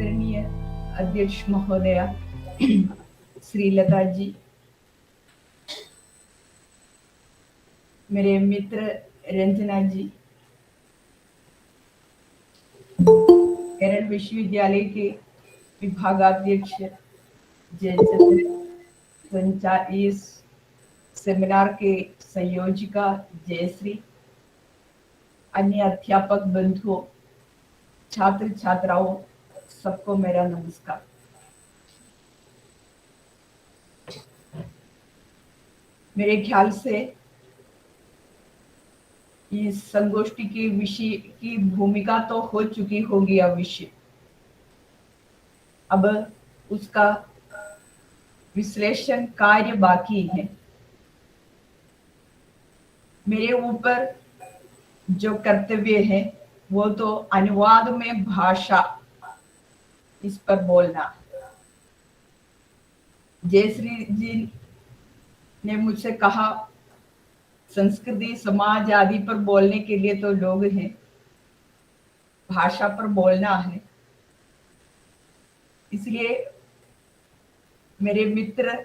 आदरणीय अध्यक्ष महोदया श्रीलता जी, मेरे मित्र रंजना जी, केरल विश्वविद्यालय के विभागाध्यक्ष जयचंद्र, इस सेमिनार के संयोजिका जयश्री, अन्य अध्यापक बंधुओं, छात्र छात्राओं, सबको मेरा नमस्कार। मेरे ख्याल से इस संगोष्ठी की विषय की भूमिका तो हो चुकी होगी अवश्य, अब उसका विश्लेषण कार्य बाकी है। मेरे ऊपर जो कर्तव्य है वो तो अनुवाद में भाषा, इस पर बोलना। जयश्री जी ने मुझसे कहा संस्कृति समाज आदि पर बोलने के लिए तो लोग हैं, भाषा पर बोलना है। इसलिए मेरे मित्र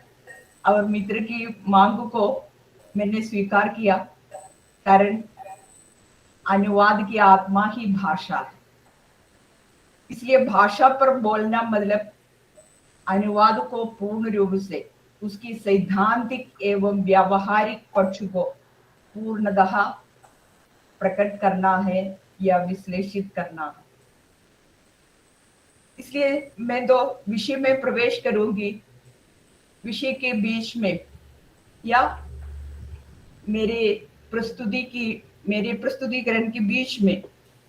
और मित्र की मांग को मैंने स्वीकार किया, कारण अनुवाद की आत्मा ही भाषा है। इसलिए भाषा पर बोलना मतलब अनुवाद को पूर्ण रूप से उसकी सैद्धांतिक एवं व्यावहारिक पक्ष को पूर्णतः प्रकट करना है या विश्लेषित करना है। इसलिए मैं दो विषय में प्रवेश करूंगी। विषय के बीच में या मेरे प्रस्तुतिकरण के बीच में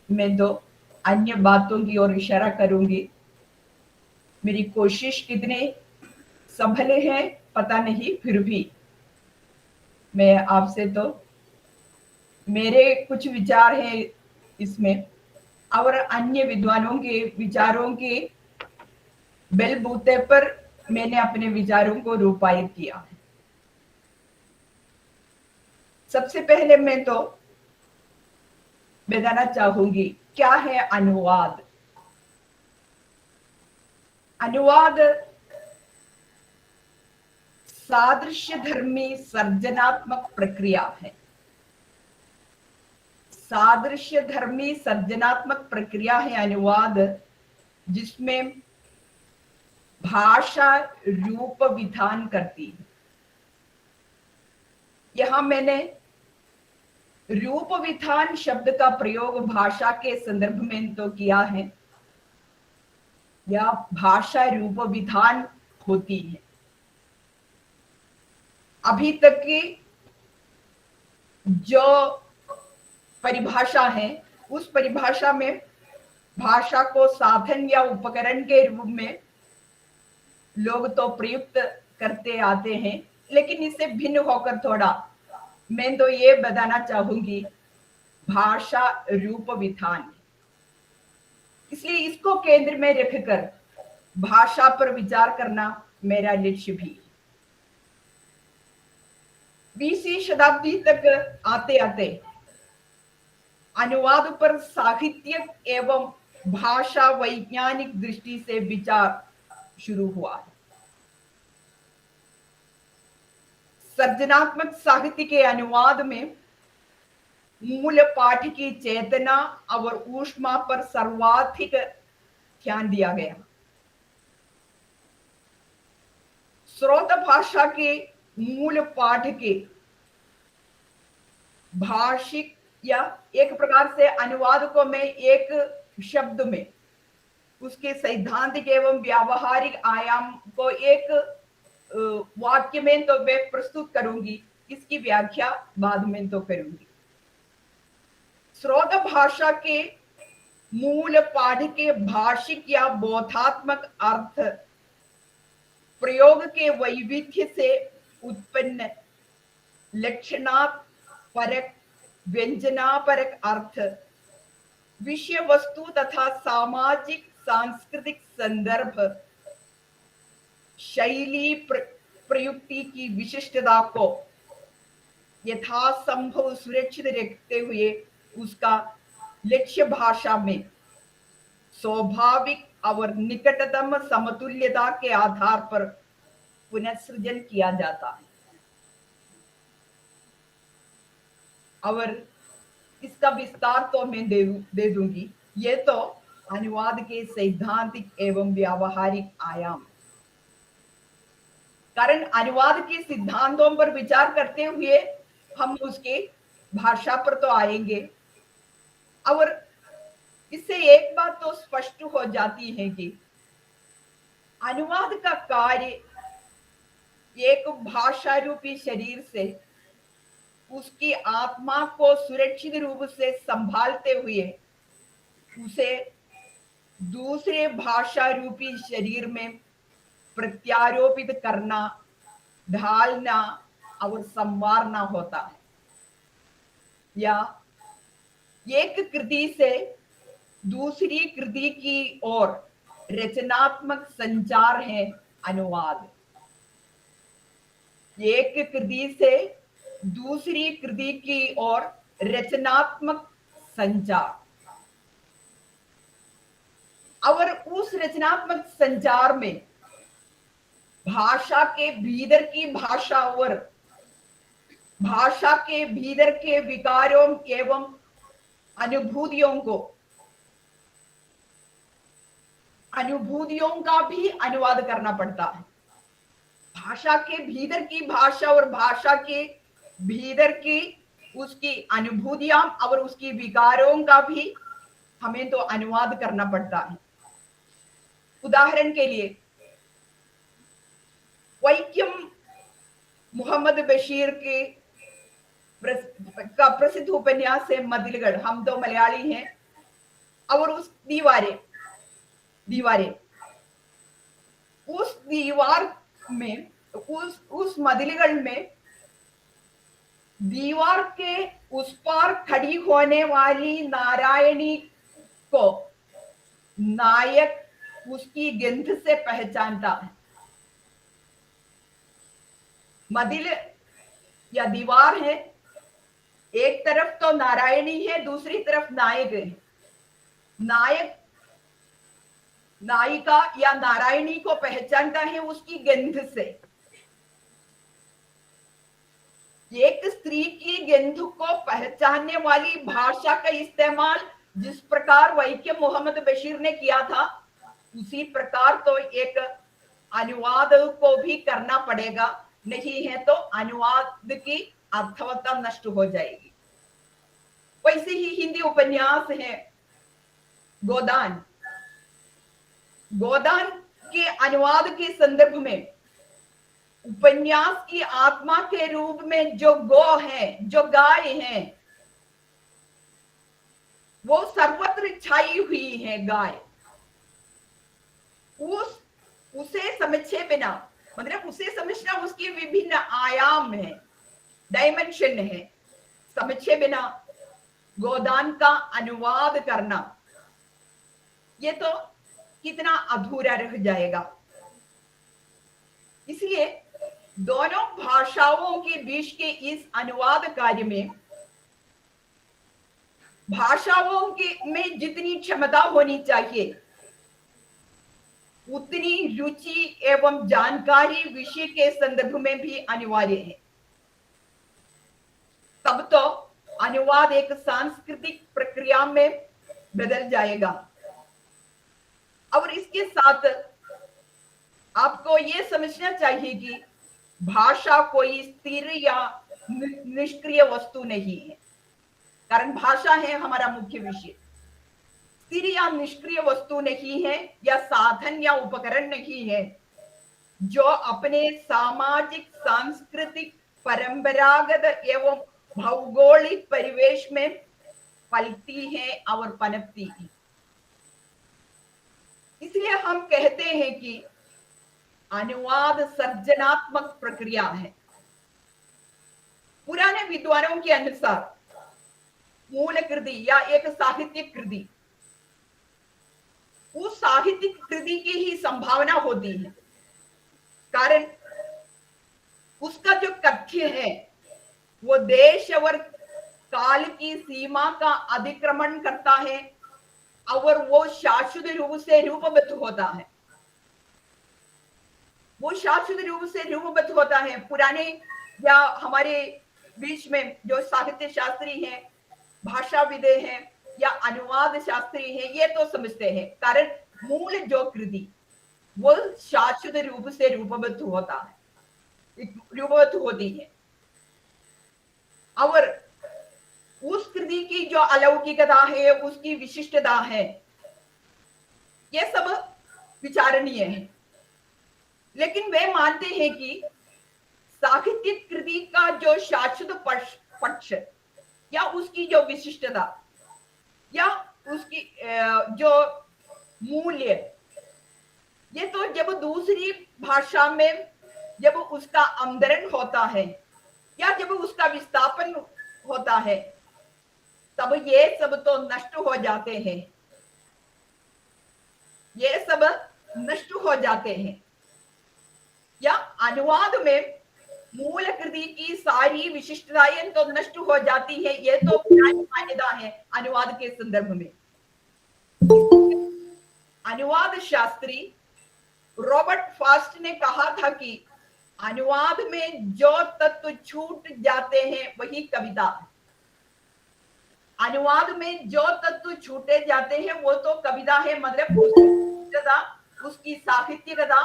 मैं दो अन्य बातों की ओर इशारा करूंगी। मेरी कोशिश कितने सफल है पता नहीं, फिर भी मैं आपसे तो मेरे कुछ विचार हैं इसमें और अन्य विद्वानों के विचारों के बलबूते पर मैंने अपने विचारों को रूपायित किया है। सबसे पहले मैं तो बताना चाहूंगी क्या है अनुवाद। अनुवाद सादृश्य धर्मी सर्जनात्मक प्रक्रिया है। सादृश्य धर्मी सर्जनात्मक प्रक्रिया है अनुवाद, जिसमें भाषा रूप विधान करती है। यहां मैंने रूप विधान शब्द का प्रयोग भाषा के संदर्भ में तो किया है, या भाषा रूप विधान होती है। अभी तक की जो परिभाषा है उस परिभाषा में भाषा को साधन या उपकरण के रूप में लोग तो प्रयुक्त करते आते हैं, लेकिन इससे भिन्न होकर थोड़ा मैं तो ये बताना चाहूंगी भाषा रूप विधान। इसलिए इसको केंद्र में रखकर भाषा पर विचार करना मेरा लक्ष्य भी। 20वीं शताब्दी तक आते आते अनुवाद पर साहित्यिक एवं भाषा वैज्ञानिक दृष्टि से विचार शुरू हुआ है। सर्जनात्मक साहित्य के अनुवाद में मूल पाठ की चेतना और ऊष्मा पर सर्वाधिक ध्यान दिया गया। स्रोत भाषा के मूल पाठ के भाषिक या एक प्रकार से अनुवाद को मैं एक शब्द में उसके सैद्धांतिक एवं व्यावहारिक आयाम को एक वाक्य में तो मैं प्रस्तुत करूंगी, इसकी व्याख्या बाद में तो करूंगी। स्रोत भाषा के मूल पाठ के भाषिक या बोधात्मक अर्थ प्रयोग के वैविध्य से उत्पन्न लक्षणापरक व्यंजनापरक अर्थ विषय वस्तु तथा सामाजिक सांस्कृतिक संदर्भ शैली प्रयुक्ति की विशिष्टता को यथासंभव सुरक्षित रखते हुए उसका लक्ष्य भाषा में स्वाभाविक और निकटतम समतुल्यता के आधार पर पुनर्सृजन किया जाता है। और इसका विस्तार तो मैं दे दूंगी। ये तो अनुवाद के सैद्धांतिक एवं व्यावहारिक आयाम। कारण अनुवाद के सिद्धांतों पर विचार करते हुए हम उसके भाषा पर तो आएंगे। और इससे एक बात तो स्पष्ट हो जाती है कि अनुवाद का कार्य एक भाषा रूपी शरीर से उसकी आत्मा को सुरक्षित रूप से संभालते हुए उसे दूसरे भाषा रूपी शरीर में प्रत्यारोपित करना, ढालना और संवारना होता है। या एक कृति से दूसरी कृति की ओर रचनात्मक संचार है अनुवाद। एक कृति से दूसरी कृति की ओर रचनात्मक संचार, और उस रचनात्मक संचार में भाषा के भीतर की भाषा और भाषा के भीतर के विकारों एवं अनुभूतियों का भी अनुवाद करना पड़ता है। भाषा के भीतर की भाषा और भाषा के भीतर की उसकी अनुभूतियां और उसकी विकारों का भी हमें तो अनुवाद करना पड़ता है। उदाहरण के लिए वैक्यम मोहम्मद बशीर के प्रसिद्ध उपन्यास है मदिलगढ़। हम तो मलयाली हैं। और उस दीवारें उस दीवार में उस मदिलगढ़ में दीवार के उस पार खड़ी होने वाली नारायणी को नायक उसकी गंध से पहचानता है। मदिल या दीवार है, एक तरफ तो नारायणी है, दूसरी तरफ नायक है। नायक नायिका या नारायणी को पहचानता है उसकी गंध से। एक स्त्री की गंध को पहचानने वाली भाषा का इस्तेमाल जिस प्रकार वैक्यम मोहम्मद बशीर ने किया था, उसी प्रकार तो एक अनुवाद को भी करना पड़ेगा। नहीं है तो अनुवाद की अर्थवत्ता नष्ट हो जाएगी। वैसे ही हिंदी उपन्यास है गोदान। गोदान के अनुवाद के संदर्भ में उपन्यास की आत्मा के रूप में जो गो है, जो गाय है, वो सर्वत्र छाई हुई है गाय। उसे समझे बिना, मतलब उसे समझना उसकी विभिन्न आयाम है, डायमेंशन है, समझे बिना गोदान का अनुवाद करना ये तो कितना अधूरा रह जाएगा। इसलिए दोनों भाषाओं के बीच के इस अनुवाद कार्य में भाषाओं के में जितनी क्षमता होनी चाहिए उतनी रुचि एवं जानकारी विषय के संदर्भ में भी अनिवार्य है। तब तो अनुवाद एक सांस्कृतिक प्रक्रिया में बदल जाएगा। और इसके साथ आपको यह समझना चाहिए कि भाषा कोई स्थिर या निष्क्रिय वस्तु नहीं है। कारण भाषा है हमारा मुख्य विषय। स्थिर या निष्क्रिय वस्तु नहीं है, या साधन या उपकरण नहीं है जो अपने सामाजिक, सांस्कृतिक, परंपरागत एवं भौगोलिक परिवेश में पलती है और पनपती है। इसलिए हम कहते हैं कि अनुवाद सर्जनात्मक प्रक्रिया है। पुराने विद्वानों के अनुसार मूल कृति या एक साहित्यिक कृति उस साहित्यिक कृति की ही संभावना होती है। कारण उसका जो कथ्य है वो देश और काल की सीमा का अतिक्रमण करता है, और वो शाश्वत रूप से रूपबद्ध होता है, वो शाश्वत रूप से रूपबद्ध होता है। पुराने या हमारे बीच में जो साहित्य शास्त्री हैं, भाषाविदे हैं या अनुवाद शास्त्री हैं, ये तो समझते हैं, कारण मूल जो कृति वो शाश्वत रूप से रूपबद्ध होता है, रूपबद्ध होती है। और उस कृति की जो अलौकिकता है, उसकी विशिष्टता है, ये सब विचारणीय है। लेकिन वे मानते हैं कि साहित्यिक कृति का जो शाश्वत पक्ष या उसकी जो विशिष्टता या उसकी जो मूल्य, ये तो जब दूसरी भाषा में जब उसका अवतरण होता है या जब उसका विस्थापन होता है, तब ये सब तो नष्ट हो जाते हैं, ये सब नष्ट हो जाते हैं। या अनुवाद में मूल कृति की सारी विशिष्टताएं तो नष्ट हो जाती है, ये तो पुरानी मान्यता है अनुवाद के संदर्भ में। अनुवाद शास्त्री रॉबर्ट फास्ट ने कहा था कि अनुवाद में जो तत्व छूट जाते हैं वही कविता है। अनुवाद में जो तत्व छूटे जाते हैं वो तो कविता है, मतलब उसकी साहित्यिकता,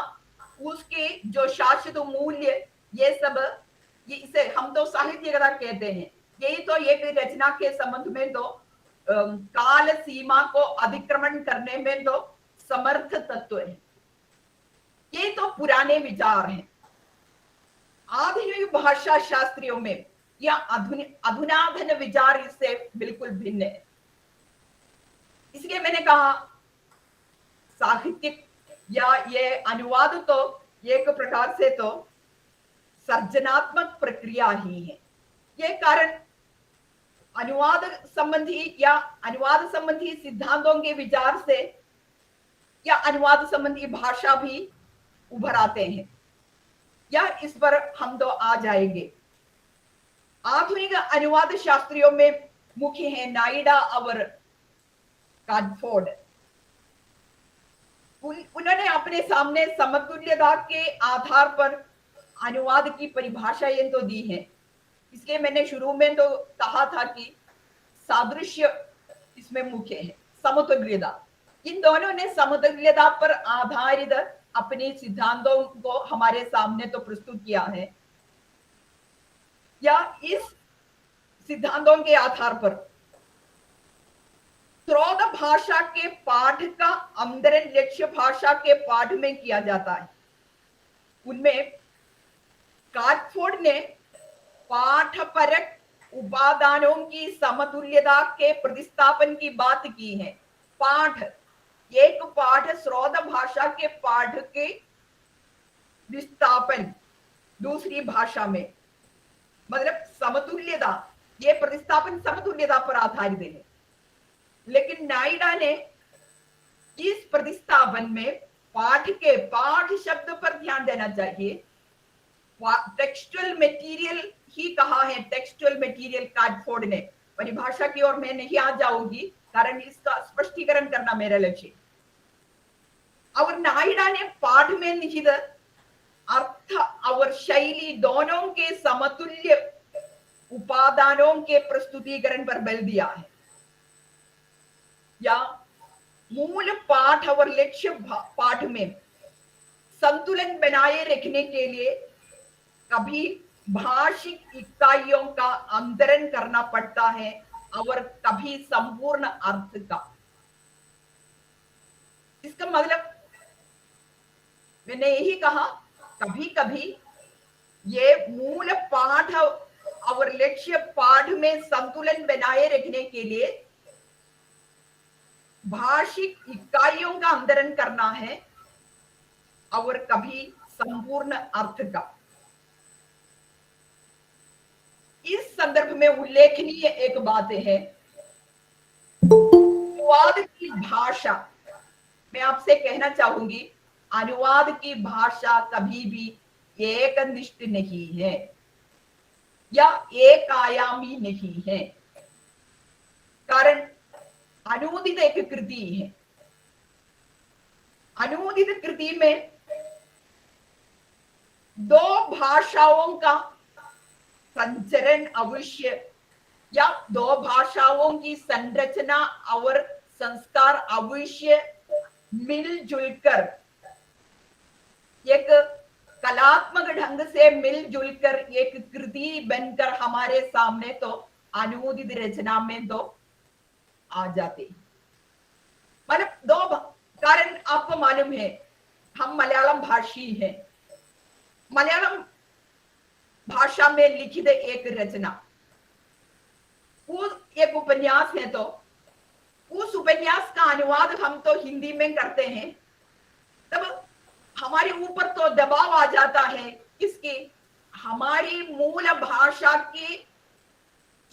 उसके जो शाश्वत मूल्य, ये सब, ये इसे हम तो साहित्यिकता कहते हैं। यही तो एक रचना के संबंध में तो काल सीमा को अतिक्रमण करने में तो समर्थ तत्व है। ये तो पुराने विचार हैं। आधुनिक भाषा शास्त्रियों में या अधुनातन विचार इससे बिल्कुल भिन्न है। इसलिए मैंने कहा साहित्यिक या ये अनुवाद तो एक प्रकार से तो सर्जनात्मक प्रक्रिया ही है। ये कारण अनुवाद संबंधी या अनुवाद संबंधी सिद्धांतों के विचार से या अनुवाद संबंधी भाषा भी उभर आते हैं, या इस पर हम तो आ जाएंगे। आधुनिक अनुवाद शास्त्रियों में मुख्य है नाइडा और काटफोर्ड। उन्होंने अपने सामने समतुल्यता के आधार पर अनुवाद की परिभाषाएं तो दी हैं। इसलिए मैंने शुरू में तो कहा था कि सादृश्य इसमें मुख्य है, समतुल्यता। इन दोनों ने समतुल्यता पर आधारित अपने सिद्धांतों को हमारे सामने तो प्रस्तुत किया है, या इस सिद्धांतों के आधार पर स्रोत भाषा के पाठ का अवतरण लक्ष्य भाषा के पाठ में किया जाता है। उनमें काटफोर्ड ने पाठपरक उपादानों की समतुल्यता के प्रतिस्थापन की बात की है। पाठ, एक पाठ स्रोत भाषा के पाठ के विस्थापन दूसरी भाषा में, मतलब समतुल्यता, ये प्रतिस्थापन समतुल्यता पर आधारित है। लेकिन नाइडा ने इस प्रतिस्थापन में पाठ के, पाठ शब्द पर ध्यान देना चाहिए, टेक्सचुअल मटेरियल ही कहा है। टेक्सचुअल मटेरियल काटफोर्ड ने, परिभाषा की ओर मैं नहीं आ जाऊंगी कारण इसका स्पष्टीकरण करना मेरा लक्ष्य। और नाइडा ने पाठ में निहित अर्थ और शैली दोनों के समतुल्य उपादानों के प्रस्तुतिकरण पर बल दिया है। या मूल पाठ और लक्ष्य पाठ में संतुलन बनाए रखने के लिए कभी भाषिक इकाइयों का अंतरण करना पड़ता है और कभी संपूर्ण अर्थ का। इसका मतलब मैंने यही कहा, कभी कभी ये मूल पाठ और लक्ष्य पाठ में संतुलन बनाए रखने के लिए भाषिक इकाइयों का अंतरण करना है और कभी संपूर्ण अर्थ का। इस संदर्भ में उल्लेखनीय एक बात है, अनुवाद की भाषा। मैं आपसे कहना चाहूंगी, अनुवाद की भाषा कभी भी एकनिष्ठ नहीं है या एक आयामी नहीं है। कारण अनुदित एक कृति है। अनुदित कृति में दो भाषाओं का संचरण अवश्य, या दो भाषाओं की संरचना और संस्कार अवश्य मिलजुल कर एक कलात्मक ढंग से मिलजुल कर एक कृति बनकर हमारे सामने तो अनुदित रचना में तो आ जाते। मतलब दो कारण आपको मालूम है, हम मलयालम भाषी हैं। मलयालम भाषा में लिखित एक रचना, वो एक उपन्यास है, तो उस उपन्यास का अनुवाद हम तो हिंदी में करते हैं, तब हमारे ऊपर तो दबाव आ जाता है इसकी हमारी मूल भाषा की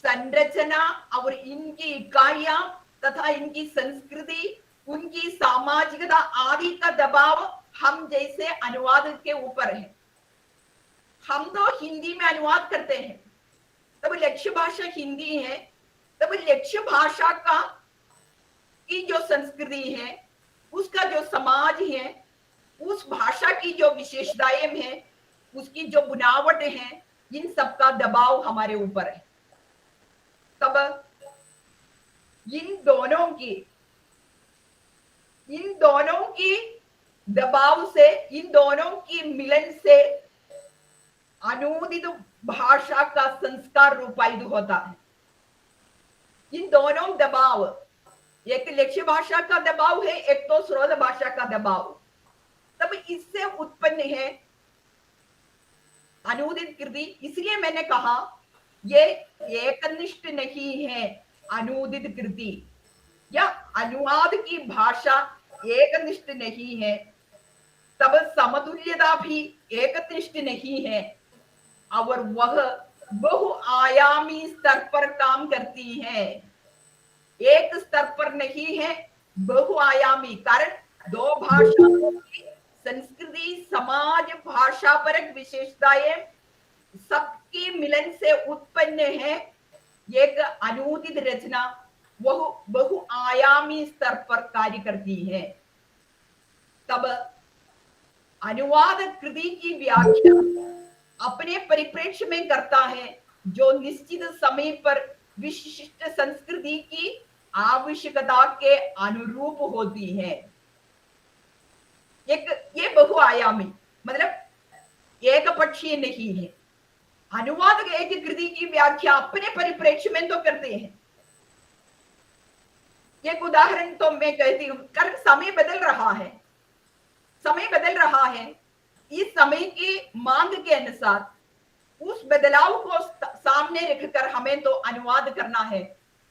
संरचना और इनकी इकाइयां तथा इनकी संस्कृति, उनकी सामाजिकता आदि का दबाव हम जैसे अनुवाद के ऊपर है। हम तो हिंदी में अनुवाद करते हैं, तब लक्ष्य भाषा हिंदी है, तब लक्ष्य भाषा का की जो संस्कृति है, उसका जो समाज है, उस भाषा की जो विशेषताएं हैं, उसकी जो बुनावट है, इन सब का दबाव हमारे ऊपर है। तब इन दोनों की दबाव से, इन दोनों की मिलन से अनुदित भाषा का संस्कार रूपायित होता है। इन दोनों दबाव, एक लक्ष्य भाषा का दबाव है, एक तो स्रोत भाषा का दबाव, तब इससे उत्पन्न है अनुदित कृति। इसलिए मैंने कहा ये एकनिष्ठ नहीं है अनुदित कृति, या अनुवाद की भाषा एकनिष्ठ नहीं है, तब समतुल्यता भी एकनिष्ठ नहीं है, और वह बहुआयामी स्तर पर काम करती है, एक स्तर पर नहीं है, बहुआयामी। कारण दो भाषाओं की संस्कृति, समाज, भाषा परक विशेषताएं सबकी मिलन से उत्पन्न है एक अनुदित रचना, वह बहुआयामी स्तर पर कार्य करती है। तब अनुवाद कृति की व्याख्या अपने परिप्रेक्ष्य में करता है जो निश्चित समय पर विशिष्ट संस्कृति की आवश्यकता के अनुरूप होती है। एक ये बहुआयामी मतलब एक पक्षीय नहीं है। अनुवाद एक कृति की व्याख्या अपने परिप्रेक्ष्य में तो करते हैं। एक उदाहरण तो मैं कहती हूं, कारण समय बदल रहा है, समय बदल रहा है, इस समय की मांग के अनुसार उस बदलाव को सामने रखकर हमें तो अनुवाद करना है।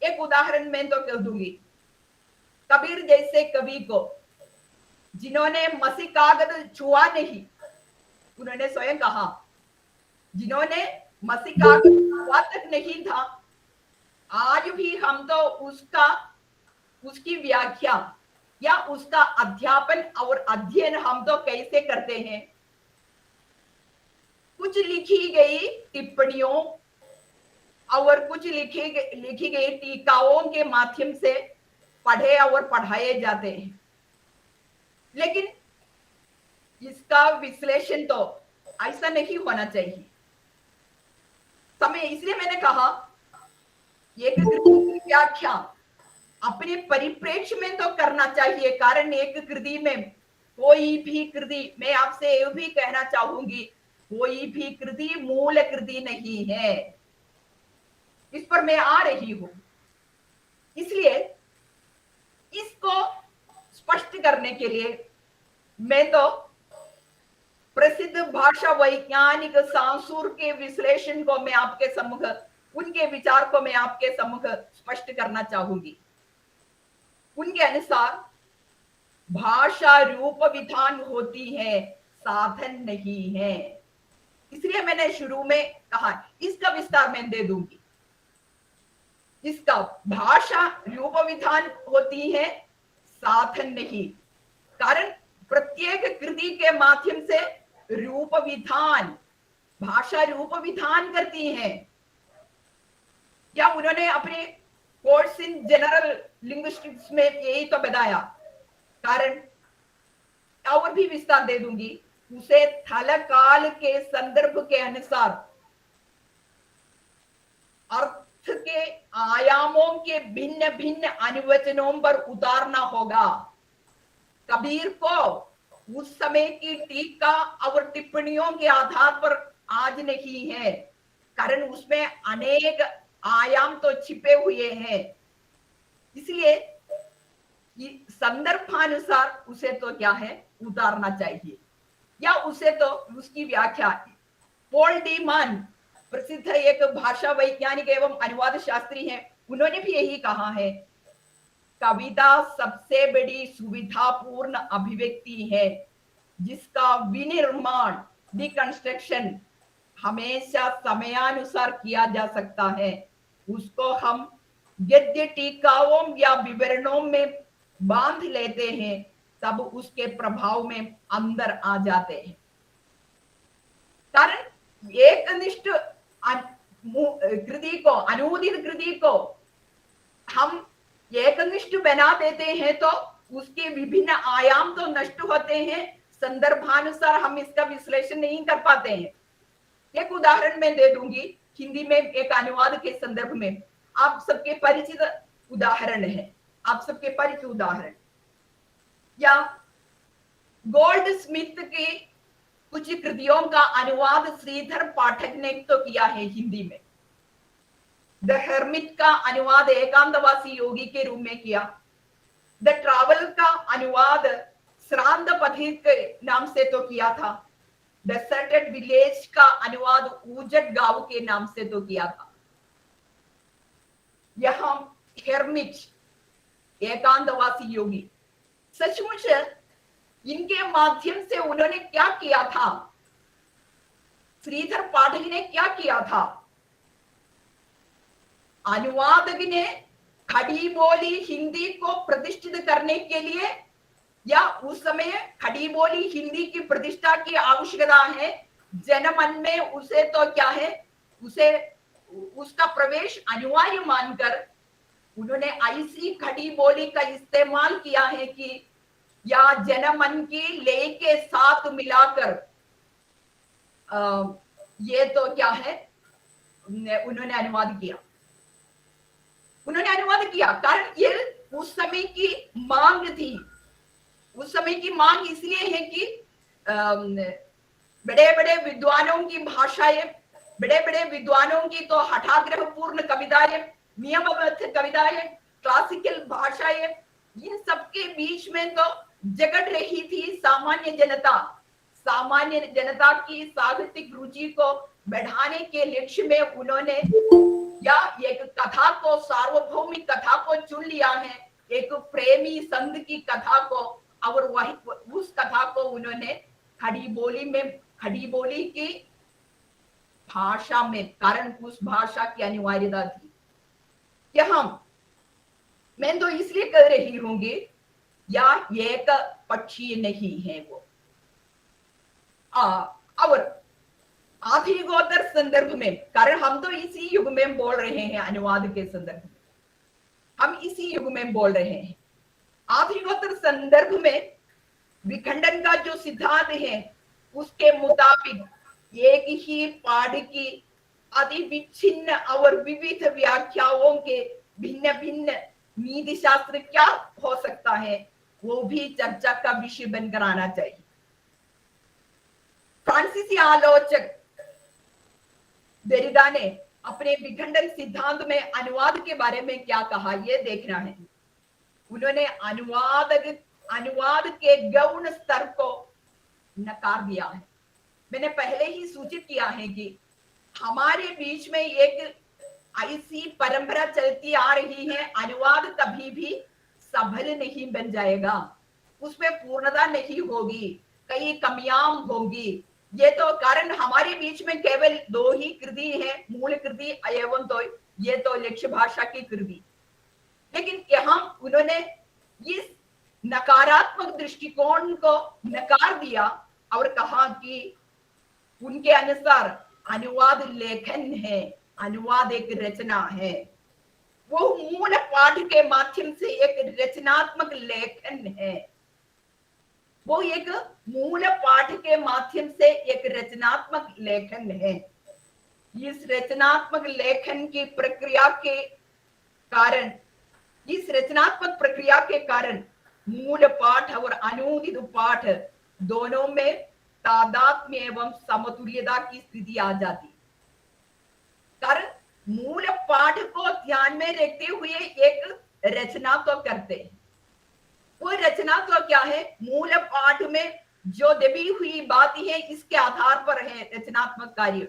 एक उदाहरण मैं तो कह दूंगी, कबीर जैसे कवि को जिन्होंने मसी कागज छुआ नहीं, उन्होंने स्वयं कहा, जिन्होंने मसी कागज छुआ तक नहीं था, आज भी हम तो उसकी व्याख्या या उसका अध्यापन और अध्ययन हम तो कैसे करते हैं, कुछ लिखी गई टिप्पणियों और कुछ लिखी गई टीकाओं के माध्यम से पढ़े और पढ़ाए जाते हैं, लेकिन इसका विश्लेषण तो ऐसा नहीं होना चाहिए। समय, इसलिए मैंने कहा एक कृति की व्याख्या अपने परिप्रेक्ष्य में तो करना चाहिए, कारण एक कृति में कोई भी कृति, मैं आपसे यह भी कहना चाहूंगी, कोई भी कृति मूल कृति नहीं है, इस पर मैं आ रही हूं। इसलिए इसको स्पष्ट करने के लिए मैं तो प्रसिद्ध भाषा वैज्ञानिक सांसूर के विश्लेषण को मैं आपके सम्मुख, उनके विचार को मैं आपके सम्मुख स्पष्ट करना चाहूंगी। उनके अनुसार भाषा रूप विधान होती है, साधन नहीं है। इसलिए मैंने शुरू में कहा, इसका विस्तार मैं दे दूंगी। इसका भाषा रूप विधान होती है, साधन नहीं। कारण प्रत्येक कृति के माध्यम से रूप विधान, भाषा रूप विधान करती है, या उन्होंने अपने कोर्स इन जनरल लिंग्विस्टिक्स में यही तो बताया। कारण और भी विस्तार दे दूंगी, उसे थल काल के संदर्भ के अनुसार अर्थ के आयामों के भिन्न भिन्न अनुवचनों पर उतारना होगा। कबीर को उस समय की टीका और टिप्पणियों के आधार पर आज नहीं है, कारण उसमें अनेक आयाम तो छिपे हुए हैं। इसलिए संदर्भानुसार उसे तो क्या है उतारना चाहिए, या उसे तो उसकी व्याख्या। पॉल डी मान प्रसिद्ध एक भाषा वैज्ञानिक एवं अनुवाद शास्त्री हैं, उन्होंने भी यही कहा है, कविता सबसे बड़ी सुविधापूर्ण अभिव्यक्ति है जिसका विनिर्माण डिकंस्ट्रक्शन हमेशा समयानुसार किया जा सकता है। उसको हम गद्य टीकाओं या विवरणों में बांध लेते हैं, तब उसके प्रभाव में अंदर आ जाते हैं। कारण एकनिष्ठ कृति को, अनुदित कृति को हम एकनिष्ठ बना देते हैं तो उसके विभिन्न आयाम तो नष्ट होते हैं, संदर्भानुसार हम इसका विश्लेषण नहीं कर पाते हैं। एक उदाहरण मैं दे दूंगी, हिंदी में एक अनुवाद के संदर्भ में आप सबके परिचित उदाहरण है, आप सबके परिचित उदाहरण, या गोल्ड स्मिथ की कुछ कृतियों का अनुवाद श्रीधर पाठक ने तो किया है हिंदी में। द हर्मिट का अनुवाद एकांतवासी योगी के रूप में किया। द ट्रैवल का अनुवाद श्रांत पथिक के नाम से तो किया था। डेसर्टेड विलेज का अनुवाद उजट गांव के नाम से तो किया था। यहां हर्मिट एकांतवासी योगी, सचमुच इनके माध्यम से उन्होंने क्या किया था, श्रीधर पाठक ने क्या किया था, अनुवादक ने खड़ी बोली हिंदी को प्रतिष्ठित करने के लिए, या उस समय खड़ी बोली हिंदी की प्रतिष्ठा की आवश्यकता है, जनमन में उसे तो क्या है, उसे उसका प्रवेश अनिवार्य मानकर उन्होंने ऐसी खड़ी बोली का इस्तेमाल किया है कि या जनमन की लय के साथ मिलाकर ये तो क्या है उन्होंने अनुवाद किया, उन्होंने अनुवाद किया। कारण ये उस समय की मांग थी। उस समय की मांग इसलिए है कि बड़े बड़े विद्वानों की भाषाएं, बड़े बड़े विद्वानों की तो हठाग्रह पूर्ण कविताएं, नियमबद्ध कविताएं, क्लासिकल भाषाएं, इन सबके बीच में तो जगड़ रही थी सामान्य जनता। सामान्य जनता की साहित्यिक रुचि को बढ़ाने के लक्ष्य में उन्होंने या एक कथा को, सार्वभौमिक कथा को चुन लिया है, एक प्रेमी संघ की कथा को, और वही उस कथा को उन्होंने खड़ी बोली में, खड़ी बोली की भाषा में, कारण उस भाषा की अनिवार्यता थी। यहां मैं तो इसलिए कह रही हूंगी, या एक पक्षी नहीं है वो। और आधिगोतर संदर्भ में, कारण हम तो इसी युग में बोल रहे हैं, अनुवाद के संदर्भ में हम इसी युग में बोल रहे हैं। आधिगोतर संदर्भ में विखंडन का जो सिद्धांत है उसके मुताबिक एक ही पाठ की अति विच्छिन्न और विविध व्याख्याओं के भिन्न भिन्न नीति शास्त्र क्या हो सकता है, वो भी चर्चा का विषय बनकर आना चाहिए। फ्रांसीसी आलोचक देरिडा ने अपने विखंडन सिद्धांत में अनुवाद के बारे में क्या कहा, ये देखना है। उन्होंने अनुवाद के गौण स्तर को नकार दिया है। मैंने पहले ही सूचित किया है कि हमारे बीच में एक ऐसी परंपरा चलती आ रही है, अनुवाद कभी भी सफल नहीं बन जाएगा, उसमें पूर्णता नहीं होगी, कई कमियां होंगी। ये तो कारण हमारे बीच में केवल दो ही कृति है, मूल कृति एवं तो ये तो लक्ष्य भाषा की कृति। लेकिन यहाँ उन्होंने इस नकारात्मक दृष्टिकोण को नकार दिया और कहा कि उनके अनुसार अनुवाद लेखन है, अनुवाद एक रचना है। वो मूल पाठ के माध्यम से एक रचनात्मक लेखन है। वो एक मूल पाठ के माध्यम से एक रचनात्मक लेखन है। इस रचनात्मक लेखन की प्रक्रिया के कारण, इस रचनात्मक प्रक्रिया के कारण मूल पाठ और अनुदित पाठ दोनों में तादात्म्य एवं समतुल्यता की स्थिति आ जाती। कारण मूल पाठ को ध्यान में रखते हुए एक रचना तो करते हैं। वो रचना तो क्या है? मूल पाठ में जो दबी हुई बात है इसके आधार पर है रचनात्मक कार्य।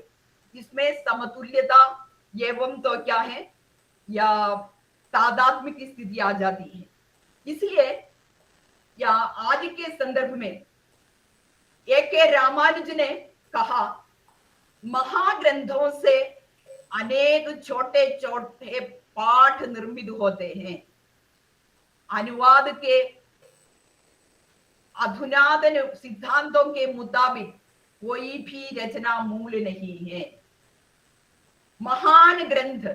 इसमें समतुल्यता एवं तो क्या है, या तादात्म्य की स्थिति आ जाती है। इसलिए या आज के संदर्भ में ए.के. रामानुज ने कहा, महाग्रंथों से अनेक छोटे छोटे पाठ निर्मित होते हैं। अनुवाद के अधुनातन सिद्धांतों के मुताबिक कोई भी रचना मूल नहीं है। महान ग्रंथ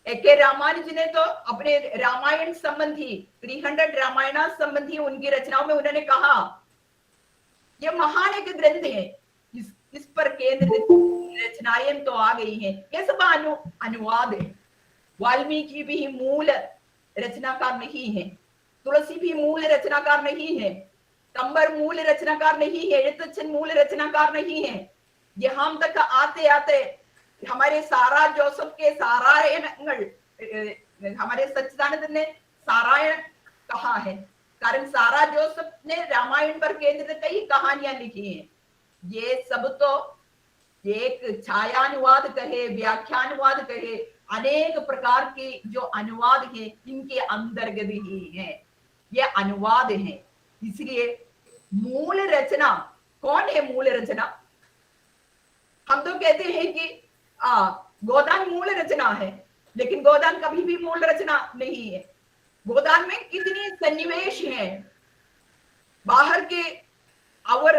ए.के. रामानुज ने तो अपने रामायण संबंधी 300 रामायण संबंधी उनकी रचनाओं में उन्होंने कहा, यह महान एक ग्रंथ है, इस पर केंद्रित रचनाएं तो आ गई हैं। ये सब अनुवाद है। वाल्मीकि भी मूल रचनाकार नहीं है, तुलसी भी मूल रचनाकार नहीं है, कंबर मूल रचनाकार नहीं है, एഴുത്തച്ഛൻ मूल रचनाकार नहीं है। यहां तक आते आते हमारे सारा जोसेफ के सारायणങ്ങൾ, हमारे सच्चिदानंद ने सारायण कहा है। कारण सारा जोसेफ ने रामायण पर केंद्रित कई कहानियां लिखी हैं। ये सब तो एक छायानुवाद कहे, व्याख्यानुवाद कहे, अनेक प्रकार के जो अनुवाद हैं इनके अंतर्गत ही है, ये अनुवाद है। इसलिए मूल रचना कौन है? मूल रचना हम तो कहते हैं कि गोदान मूल रचना है, लेकिन गोदान कभी भी मूल रचना नहीं है। गोदान में कितनी सन्निवेश हैं, बाहर के और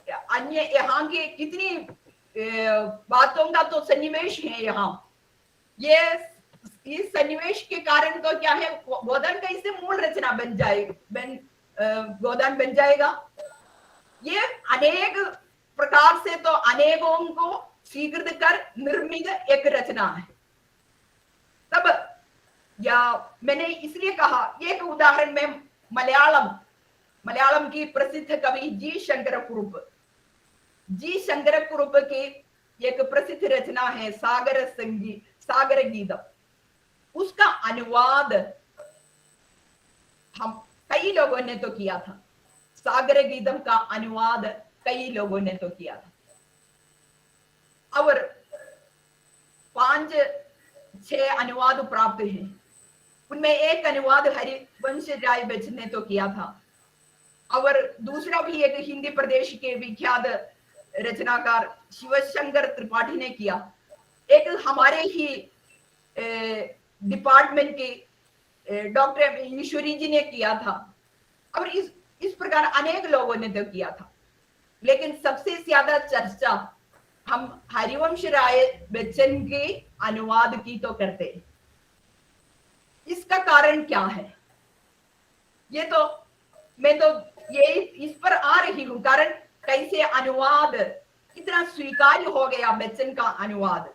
अन्य यहाँ के कितनी बातों का तो सन्निवेश है यहाँ। ये इस सन्निवेश के कारण तो क्या है, गोदान कैसे मूल रचना बन गोदान बन जाएगा? ये अनेक प्रकार से तो अनेकों को स्वीकृत कर निर्मित एक रचना है। तब या मैंने इसलिए कहा, एक उदाहरण में मलयालम की प्रसिद्ध कवि जी शंकर कुरुप की एक प्रसिद्ध रचना है सागर गीतम। उसका अनुवाद हम कई लोगों ने तो किया था। सागर गीतम का अनुवाद कई लोगों ने तो किया था, और 5-6 अनुवाद प्राप्त हैं। उनमें एक अनुवाद हरिवंश राय बच्चन ने तो किया था, और दूसरा भी एक हिंदी प्रदेश के विख्यात रचनाकार शिवशंकर त्रिपाठी ने किया। एक हमारे ही डिपार्टमेंट के डॉक्टर ईश्वरी जी ने किया था, और इस प्रकार अनेक लोगों ने तो किया था। लेकिन सबसे ज्यादा चर्चा हम हरिवंश राय बच्चन के अनुवाद की तो करते हैं। इसका कारण क्या है? ये तो मैं तो ये इस पर आ रही हूं, कारण कैसे अनुवाद इतना स्वीकार्य हो गया बच्चन का अनुवाद।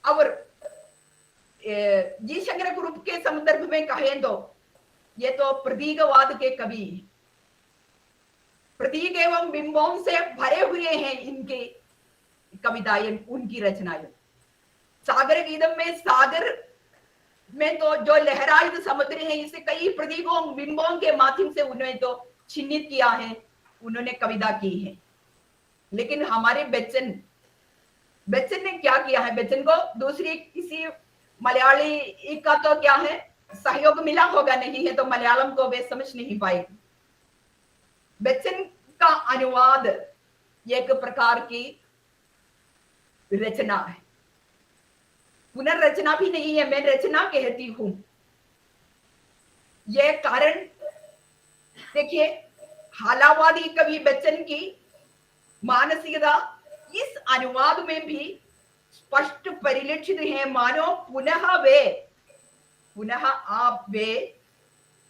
और जी शंकर कुरुप के संदर्भ में कहें तो ये तो प्रतीकवाद के कवि, प्रतीक एवं बिंबों से भरे हुए हैं इनके कविताएं, उनकी रचनाएं। सागर गीतम में सागर में तो जो लहरायित समुद्र है, इसे कई प्रतीकों बिंबों के माध्यम से उन्होंने तो चिन्हित किया है, उन्होंने कविता की है। लेकिन हमारे बच्चन ने क्या किया है? बच्चन को दूसरी किसी मलयाली का तो क्या है सहयोग मिला होगा, नहीं है तो मलयालम को वे समझ नहीं पाएगी। बच्चन का अनुवाद एक प्रकार की रचना है, पुनर्रचना भी नहीं है, मैं रचना कहती हूं। यह कारण देखिए, हालावादी कवि बच्चन की मानसिकता इस अनुवाद में भी स्पष्ट परिलक्षित हैं, मानो पुनः आप वे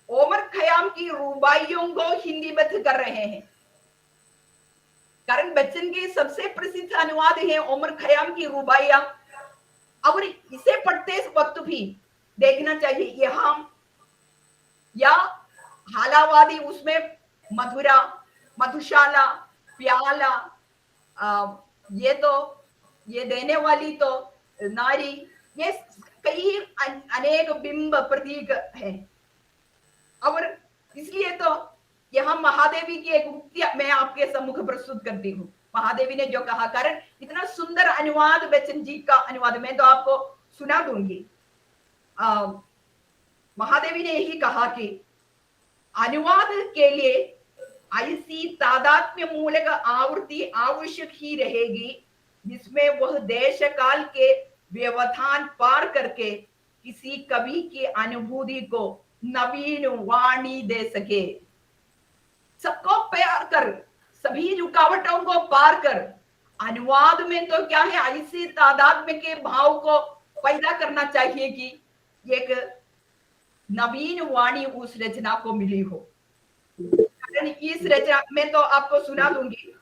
ओमर खयाम की रुबाइयों को हिंदीबद्ध कर रहे हैं। करण बच्चन के सबसे प्रसिद्ध अनुवाद है ओमर खयाम की रुबाइयां, और इसे पढ़ते वक्त भी देखना चाहिए यहाँ या हालावादी, उसमें मधुरा, मधुशाला, प्याला, ये देने वाली तो नारी, ये कई अनेक बिंब प्रतीक हैं। और इसलिए तो यहाँ महादेवी की एक उक्ति मैं आपके सम्मुख प्रस्तुत करती हूँ। महादेवी ने जो कहा, कारण इतना सुंदर अनुवाद बच्चन जी का अनुवाद मैं तो आपको सुना दूंगी। महादेवी ने यही कहा कि अनुवाद के लिए ऐसी तादात्म्य मूलक आवृत्ति आवश्यक ही रहेगी जिसमें वह देश काल के व्यवधान पार करके किसी कवि की अनुभूति को नवीन वाणी दे सके। सबको प्यार कर, सभी रुकावटों को पार कर, अनुवाद में तो क्या है, ऐसी तादात्म्य के भाव को पैदा करना चाहिए कि एक नवीन वाणी उस रचना को मिली हो। इस रचना में तो आपको सुना दूंगी,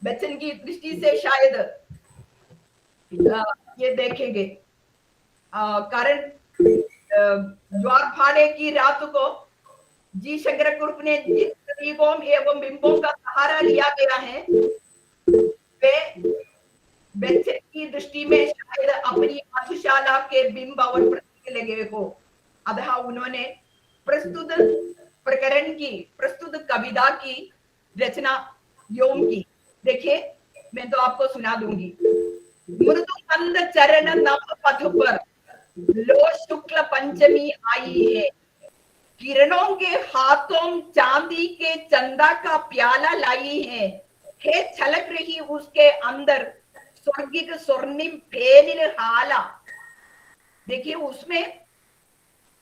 बच्चन की दृष्टि से शायद ये देखेंगे। कारण ज्वार फाड़े की रात को जी शंकर कुर्प ने जिस प्रतीकों एवं बिंबों का सहारा लिया गया है, वे बच्चन की दृष्टि में शायद अपनी मधुशाला के बिंब और प्रतीक लगे हो। अतः उन्होंने प्रस्तुत प्रकरण की, प्रस्तुत कविता की रचना योम की। देखिए मैं तो आपको सुना दूंगी। मृदु मंद चरण नव पथ पर लो शुक्ल पंचमी आई है, किरणों के हाथों चांदी के चंदा का प्याला लाई है छलक रही उसके अंदर स्वर्गिक स्वर्णिम फेनिल हाला। देखिए उसमें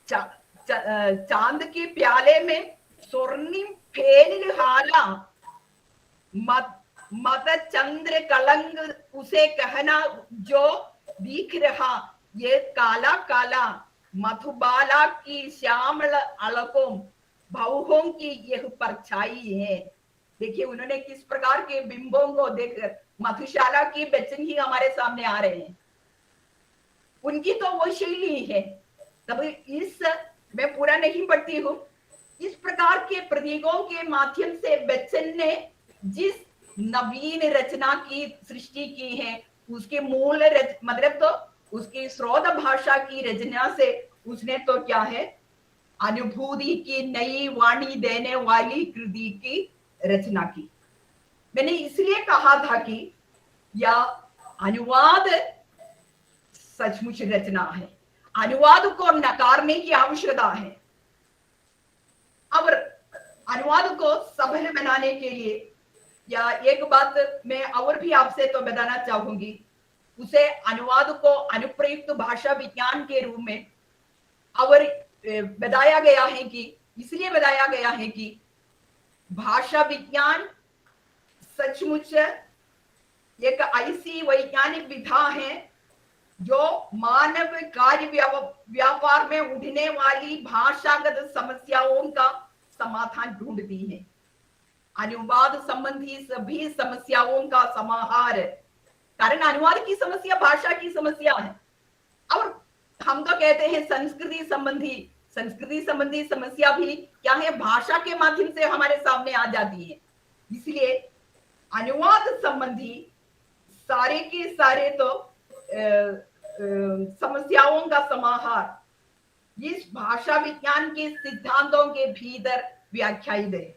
चांद के प्याले में स्वर्णिम फेनिल हाला, मद चंद्र कलंग उसे कहना जो दिख रहा, ये काला काला मधुबाला की श्यामल अलकों भावों की यह परछाई है। देखिए उन्होंने किस प्रकार के बिंबों को देखकर, मधुशाला की बच्चन ही हमारे सामने आ रहे हैं, उनकी तो वो शैली है। तब इस मैं पूरा नहीं पढ़ती हूँ, इस प्रकार के प्रतीकों के माध्यम से बच्चन ने जिस नवीन रचना की सृष्टि की है, उसके मूल मतलब तो उसकी स्रोत भाषा की रचना से उसने तो क्या है, अनुभूति की नई वाणी देने वाली कृति की रचना की। मैंने इसलिए कहा था कि यह अनुवाद सचमुच रचना है, अनुवाद को नकारने की आवश्यकता है। और अनुवाद को सफल बनाने के लिए या एक बात मैं और भी आपसे तो बताना चाहूंगी, उसे अनुवाद को अनुप्रयुक्त भाषा विज्ञान के रूप में और बताया गया है कि इसलिए बताया गया है कि भाषा विज्ञान सचमुच एक ऐसी वैज्ञानिक विधा है जो मानव कार्य व्यापार में उठने वाली भाषागत समस्याओं का समाधान ढूंढती है। अनुवाद संबंधी सभी समस्याओं का समाहार, कारण अनुवाद की समस्या भाषा की समस्या है। और हम तो कहते हैं संस्कृति संबंधी समस्या भी क्या है, भाषा के माध्यम से हमारे सामने आ जाती है। इसलिए अनुवाद संबंधी सारे के सारे तो समस्याओं का समाहार इस भाषा विज्ञान के सिद्धांतों के भीतर व्याख्यायित है।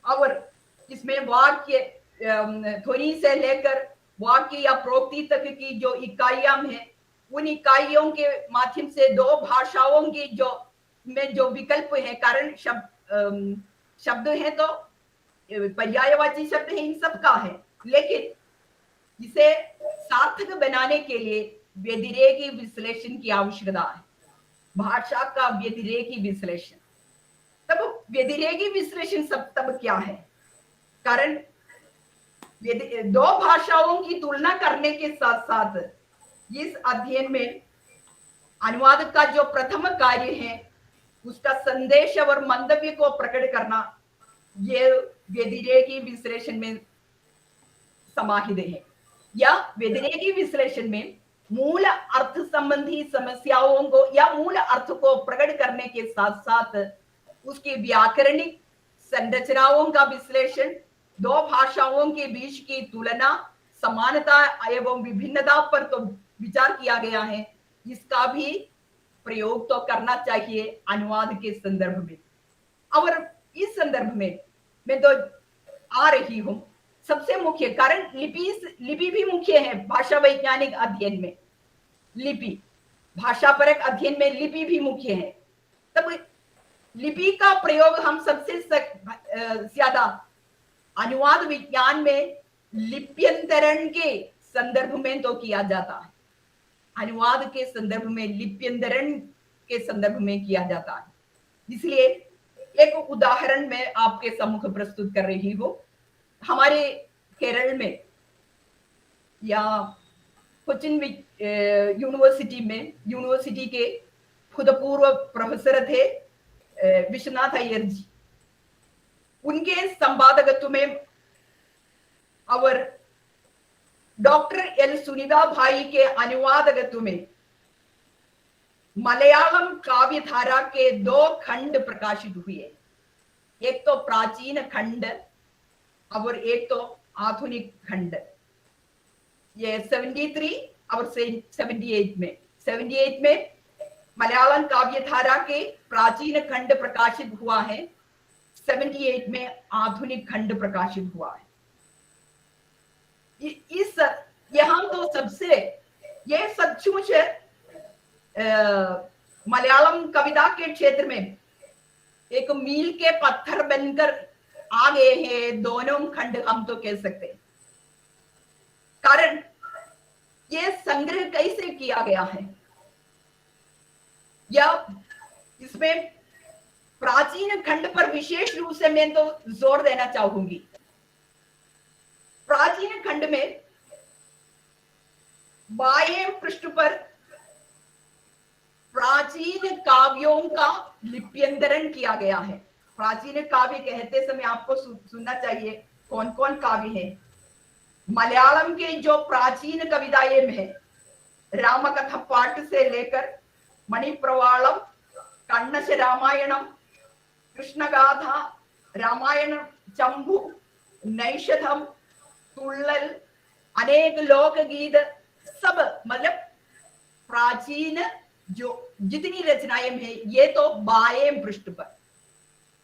और इसमें वाक्य ध्वनि से लेकर वाक्य या प्रोक्ति तक की जो इकाइयां हैं, उन इकाइयों के माध्यम से दो भाषाओं की जो विकल्प है, कारण शब्द है तो पर्यायवाची शब्द है, इन सब का है, लेकिन इसे सार्थक बनाने के लिए व्यतिरेकी विश्लेषण की आवश्यकता है, भाषा का व्यतिरेकी विश्लेषण। तब व्यतिरेकी विश्लेषण सब तब क्या है, कारण दो भाषाओं की तुलना करने के साथ साथ इस अध्ययन में अनुवाद का जो प्रथम कार्य है उसका संदेश और मंतव्य को प्रकट करना, ये व्यतिरेकी विश्लेषण में समाहित है। या व्यतिरेकी विश्लेषण में मूल अर्थ संबंधी समस्याओं को या मूल अर्थ को प्रकट करने के साथ साथ उसकी व्याकरणिक संरचनाओं का विश्लेषण, दो भाषाओं के बीच की तुलना, समानता एवं विभिन्नता पर तो विचार किया गया है, इसका भी प्रयोग तो करना चाहिए अनुवाद के संदर्भ में। और इस संदर्भ में मैं तो आ रही हूं, सबसे मुख्य कारण लिपि भी मुख्य है भाषा वैज्ञानिक अध्ययन में। लिपि भाषा परक अध्ययन में लिपि भी मुख्य है। तब लिपि का प्रयोग हम सबसे ज्यादा अनुवाद विज्ञान में लिप्यंतरण के संदर्भ में तो किया जाता है, अनुवाद के संदर्भ में लिप्यंतरण के संदर्भ में किया जाता है। इसलिए एक उदाहरण मैं आपके सम्मुख प्रस्तुत कर रही हूं। हमारे केरल में या कोचिन यूनिवर्सिटी के भूतपूर्व प्रोफेसर थे विश्वनाथ अय्यर जी। उनके संपादकत्व में और डॉक्टर एल सुनीता भाई के अनुवादकत्व में मलयालम काव्य धारा के दो खंड प्रकाशित हुए, एक तो प्राचीन खंड और एक तो आधुनिक खंड। ये 73 और 78 में 78 में मलयालम काव्य धारा के प्राचीन खंड प्रकाशित हुआ है, 78 में आधुनिक खंड प्रकाशित हुआ है। इस यहां तो सबसे ये सचमुच मलयालम कविता के क्षेत्र में एक मील के पत्थर बनकर आ गए हैं दोनों खंड, हम तो कह सकते हैं। कारण ये संग्रह कैसे किया गया है, या इसमें प्राचीन खंड पर विशेष रूप से मैं तो जोर देना चाहूंगी। प्राचीन खंड में बाएं पृष्ठ पर प्राचीन काव्यों का लिप्यंतरण किया गया है। प्राचीन काव्य कहते समय आपको सुनना चाहिए कौन कौन काव्य है। मलयालम के जो प्राचीन कविताएं हैं, रामकथा पाठ से लेकर मणिप्रवालम, कण्णश रामायणम, कृष्णगाथा, रामायण चंबू, नैषधम, तुल्लल, अनेक लोकगीत, सब मतलब प्राचीन जो जितनी रचनाएं हैं ये तो बाएं पृष्ठ पर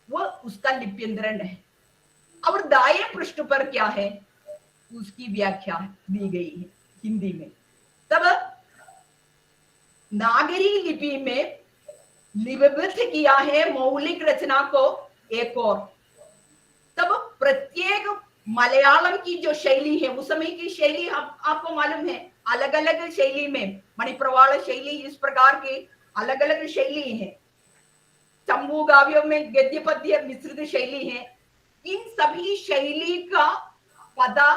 वो उसका लिप्यंतरण है। और दाएं पृष्ठ पर क्या है उसकी व्याख्या दी गई है हिंदी में। तब नागरी लिपि में लिपिबद्ध किया है मौलिक रचना को एक और। तब प्रत्येक मलयालम की जो शैली है, उस समय की शैली आपको मालूम है, अलग अलग शैली में मणिप्रवाल शैली, इस प्रकार के अलग अलग शैली है। चंबू काव्यों में गद्य पद्य मिश्रित शैली है। इन सभी शैली का पता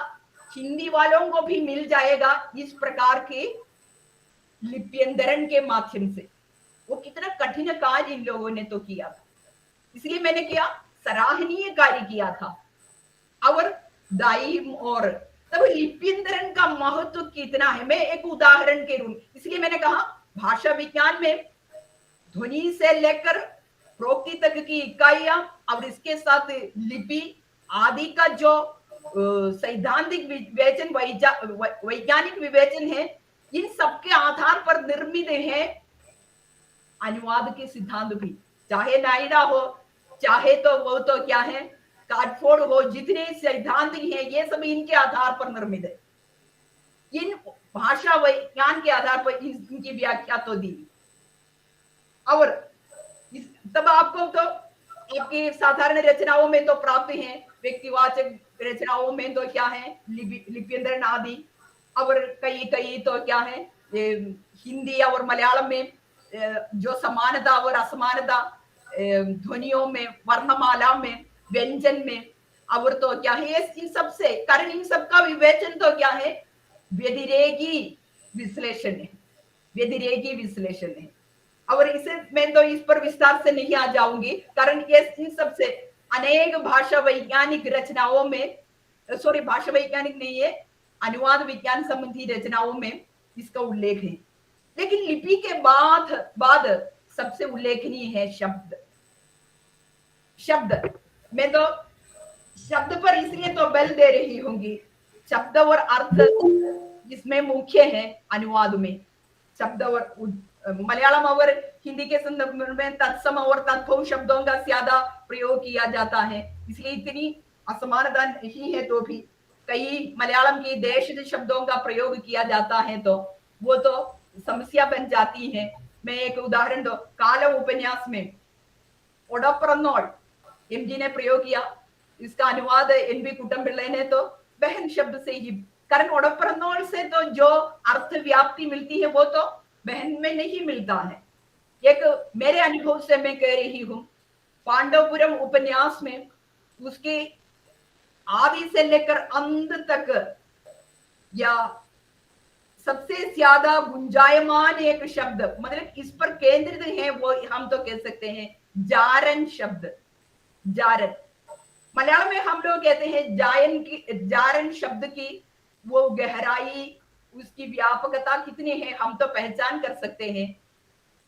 हिंदी वालों को भी मिल जाएगा इस प्रकार के लिप्यंतरण के माध्यम से। वो कितना कठिन कार्य इन लोगों ने तो किया था, इसलिए मैंने किया सराहनीय कार्य किया था। और दाई और तब लिप्यंतरण का महत्व कितना है, मैं एक उदाहरण के रूप, इसलिए मैंने कहा भाषा विज्ञान में ध्वनि से लेकर प्रोक्ति तक की इकाइयां और इसके साथ लिपि आदि का जो सैद्धांतिक विवेचन, वैज्ञानिक विवेचन है, इन सबके आधार पर निर्मित है अनुवाद के सिद्धांत भी। चाहे नायडा हो, चाहे तो वो तो क्या है काटफोड़ हो, जितने सिद्धांत हैं ये सब इनके आधार पर निर्मित है। इन भाषा विज्ञान के आधार पर इनकी व्याख्या तो दी। और तब आपको तो आपकी साधारण रचनाओं में तो प्राप्त है, व्यक्तिवाचक रचनाओं में तो क्या है लिप्यंतरण आदि। और कई तो क्या है हिंदी और मलयालम में जो समानता और असमानता ध्वनियों में, वर्णमाला में, व्यंजन में, और तो क्या है इन सब से, कारण इन सब का विवेचन तो क्या है, व्यतिरेकी विश्लेषण है, व्यतिरेकी विश्लेषण है। और इसे मैं तो इस पर विस्तार से नहीं आ जाऊंगी, कारण ये इन सब से अनेक भाषा वैज्ञानिक रचनाओं में, सॉरी भाषा वैज्ञानिक नहीं है, अनुवाद विज्ञान संबंधी रचनाओं में इसका उल्लेख है। लेकिन लिपि के बाद सबसे उल्लेखनीय है शब्द। शब्द मैं तो शब्द पर इसलिए तो बल दे रही होंगी, शब्द और अर्थ जिसमें मुख्य है अनुवाद में। शब्द और मलयालम और हिंदी के संदर्भ में तत्सम और तत्भव शब्दों का ज्यादा प्रयोग किया जाता है, इसलिए इतनी असमानता नहीं है। तो भी कई मलयालम की देश शब्दों का प्रयोग किया जाता है तो वो तो समस्या बन जाती है। मैं एक उदाहरण दो, कालम उपन्यास में ओडप्रनोल एमजी ने प्रयोग किया, इसका अनुवाद एनबी कुटम्बिल्ले ने तो बहन शब्द से ही, कारण ओडप्रनोल से तो जो अर्थ व्याप्ति मिलती है वो तो बहन में नहीं मिलता है। एक मेरे अनुभव से मैं कह रही हूं, पांडवपुरम उपन्यास में उसके आदि से लेकर अंत तक या सबसे ज्यादा गुंजायमान एक शब्द, मतलब इस पर केंद्रित है, वो हम तो कह सकते हैं जारन शब्द। जारन मलयालम में हम लोग कहते हैं जायन की, जारन शब्द की वो गहराई, उसकी व्यापकता कितनी है हम तो पहचान कर सकते हैं।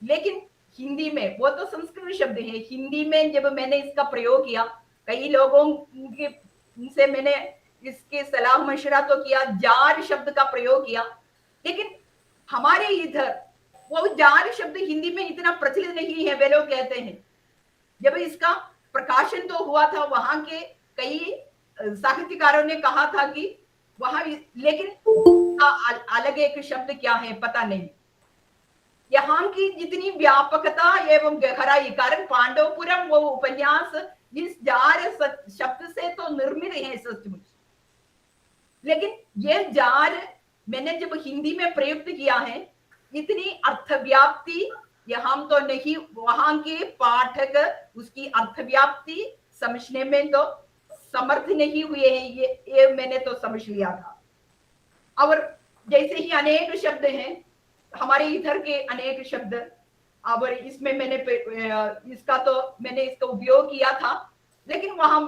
लेकिन हिंदी में, वो तो संस्कृत शब्द है, हिंदी में जब मैंने इसका प्रयोग किया, कई लोगों के से मैंने इसके सलाह मशवरा तो किया, जार शब्द का प्रयोग किया, लेकिन हमारे इधर वो जार शब्द हिंदी में इतना प्रचलित नहीं है। वे लोग कहते हैं जब इसका प्रकाशन तो हुआ था, वहां के कई साहित्यकारों ने कहा था कि वहां, लेकिन अलग एक शब्द क्या है पता नहीं। यहाँ की जितनी व्यापकता एवं गहराई, कारण पांडवपुरम वो उपन्यास इस जार शब्द से तो निर्मित है सचमुच, लेकिन ये जार मैंने जब हिंदी में प्रयुक्त किया है, इतनी अर्थव्याप्ति यहाँ तो नहीं, वहां के पाठक उसकी अर्थव्याप्ति समझने में तो समर्थ नहीं हुए हैं, ये मैंने तो समझ लिया था। और जैसे ही अनेक शब्द हैं हमारे इधर के, अनेक शब्द, और इसमें मैंने इसका तो मैंने इसका उपयोग किया था, लेकिन वहां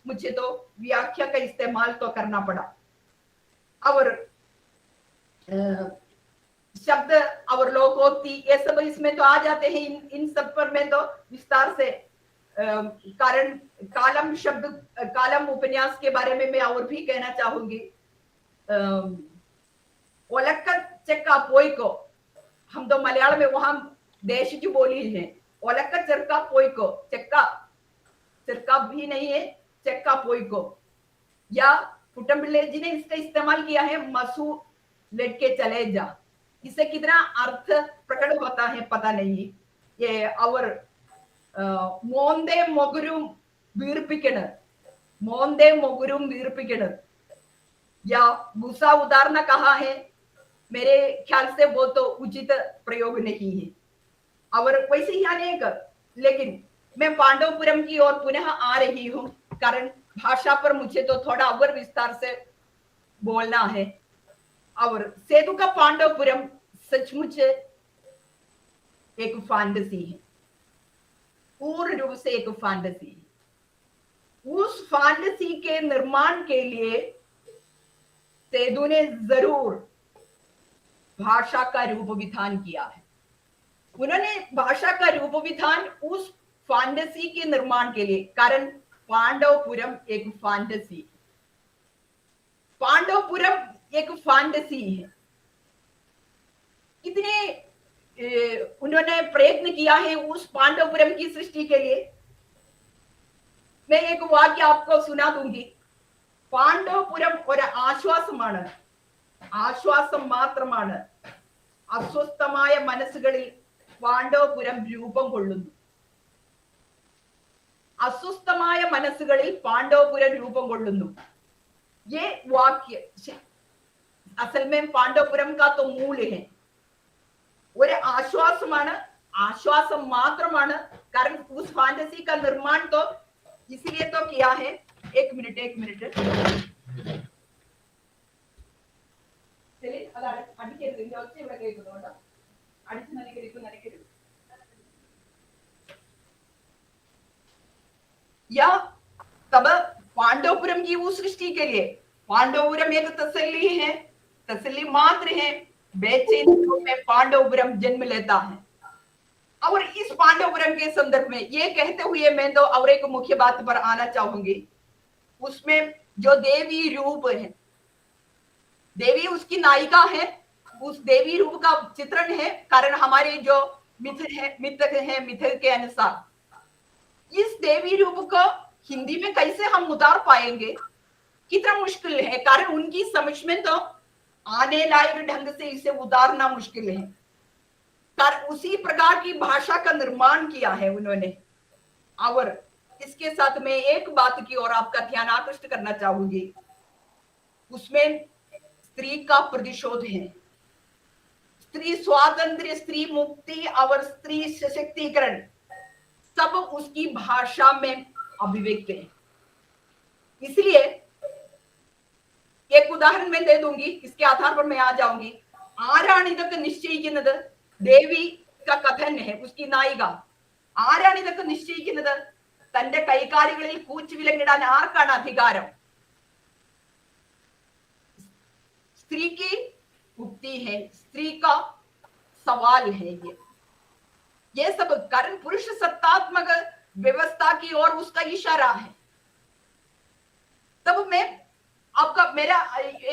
मुझे तो व्याख्या का इस्तेमाल तो करना पड़ा। और शब्द और लोकोक्ति ये सब इसमें तो आ जाते हैं, इन सब पर मैं तो विस्तार से, कारण कालम शब्द, कालम उपन्यास के बारे में मैं और भी कहना चाहूंगी। ओलक्का चक्का पोई को हम तो मलयालम में वहां देश की बोली है, ओलक्का चरका पोई को, चक्का चरका भी नहीं है, चक्का पोई को, या कुटम्बिल्ले जी ने इसका इस्तेमाल किया है मसू लटके चले जा, इससे कितना अर्थ प्रकट होता है पता नहीं। ये और मोंदे मोगुरुम वीर्पिकण, मोंदे मोगुरुम वीर्पिकण, या गुस्सा उतारना कहा है, मेरे ख्याल से वो तो उचित प्रयोग नहीं है। और वैसे ही अनेक, लेकिन मैं पांडवपुरम की ओर पुनः आ रही हूं, कारण भाषा पर मुझे तो थोड़ा और विस्तार से बोलना है। और सेतु का पांडवपुरम सचमुच एक फैंटेसी है, पूर्ण रूप से एक फैंटेसी है। उस फैंटेसी के निर्माण के लिए सेतु ने जरूर भाषा का रूप विधान किया है। उन्होंने भाषा का रूप विधान उस फैंटेसी के निर्माण के लिए, कारण पांडवपुरम एक फैंटेसी, पांडवपुरम एक फैंटेसी है। कितने उन्होंने प्रयत्न किया है उस पांडवपुरम की सृष्टि के लिए। मैं एक वाक्य आपको सुना दूंगी, പാണ്ഡവപുരം ഒരു ആശ്വാസമാണ്, ആശ്വാസം മാത്രമാണ്, അസ്വസ്ഥമായ മനസ്സുകളിൽ പാണ്ഡവപുരം രൂപം കൊള്ളുന്നു, अस्वस्थമായ മനസ്സുകളിൽ പാണ്ഡവപുരം രൂപം കൊള്ളുന്നു। ये वाक्य असल में पांडवपुरम का तो मूल है, ഒരു ആശ്വാസമാണ്, ആശ്വാസം മാത്രമാണ്, कारण उस फैंटेसी का निर्माण तो इसलिए तो किया है एक मिनट ശരി അത് അടിക്കരുത് ഇതിന്റെ ഒച്ച ഇവിടെ കേൾക്കുന്നു കേട്ടോ അടിച്ച് നനയ്ക്കരുത് या तब पांडवपुरम की वो सृष्टि के लिए पांडवपुरम एक तसल्ली है, तसल्ली मात्र है, बेचैन में पांडवपुरम जन्म लेता है। और इस पांडवपुरम के संदर्भ में ये कहते हुए मैं तो और एक मुख्य बात पर आना चाहूंगी, उसमें जो देवी रूप है, देवी उसकी नायिका है, उस देवी रूप का चित्रण है। कारण हमारे जो मिथक के अनुसार इस देवी रूप को हिंदी में कैसे हम उतार पाएंगे, कितना मुश्किल है। कारण उनकी समझ में तो आने लायक ढंग से इसे उतारना मुश्किल है। कारण उसी प्रकार की भाषा का निर्माण किया है उन्होंने। और इसके साथ मैं एक बात की ओर आपका ध्यान आकृष्ट करना चाहूंगी, उसमें स्त्री का प्रतिशोध है, स्त्री स्वातंत्र्य, स्त्री मुक्ति और स्त्री सशक्तिकरण सब उसकी भाषा में अभिव्यक्त है। इसलिए एक उदाहरण मैं दे दूंगी, इसके आधार पर मैं आ जाऊंगी। ആരാണ് ഇതൊക്കെ നിശ്ചയിക്കുന്നത്? ദേവി का कथन है, उसकी नाയിക ആരാണ് ഇതൊക്കെ നിശ്ചയിക്കുന്നത്? തന്റെ കൈകാലുകളിൽ കൂച്ചുവിലങ്ങിടാൻ ആർക്കാണ് അധികാരം? स्त्री की मुक्ति है, स्त्री का सवाल है ये सब कारण पुरुष सत्तात्मक व्यवस्था की ओर उसका इशारा है। तब मैं आपका मेरा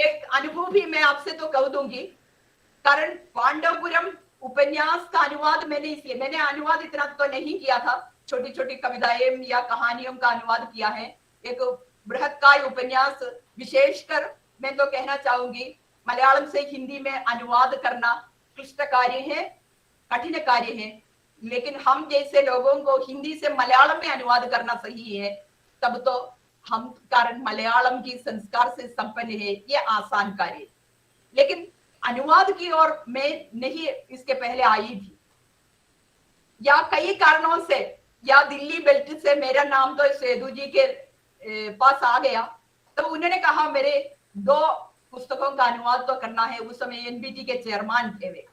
एक अनुभव भी मैं आपसे तो कह दूंगी। कारण पांडवपुरम उपन्यास का अनुवाद मैंने अनुवाद इतना तो नहीं किया था, छोटी छोटी कविताएं या कहानियों का अनुवाद किया है। एक बृहत्काय उपन्यास विशेषकर मैं तो कहना चाहूंगी, मलयालम से हिंदी में अनुवाद करना क्लिष्ट कार्य है, कठिन कार्य है। लेकिन हम जैसे लोगों को हिंदी से मलयालम में अनुवाद करना सही है, तब तो हम कारण मलयालम की संस्कार से संपन्न है, ये आसान कार्य। लेकिन अनुवाद की ओर मैं नहीं इसके पहले आई थी, या कई कारणों से, या दिल्ली बेल्ट से मेरा नाम तो सेदू जी के पास आ गया। तब उन्होंने कहा मेरे 2 पुस्तकों का अनुवाद तो करना है। उस समय एनबीटी के चेयरमैन थे वे।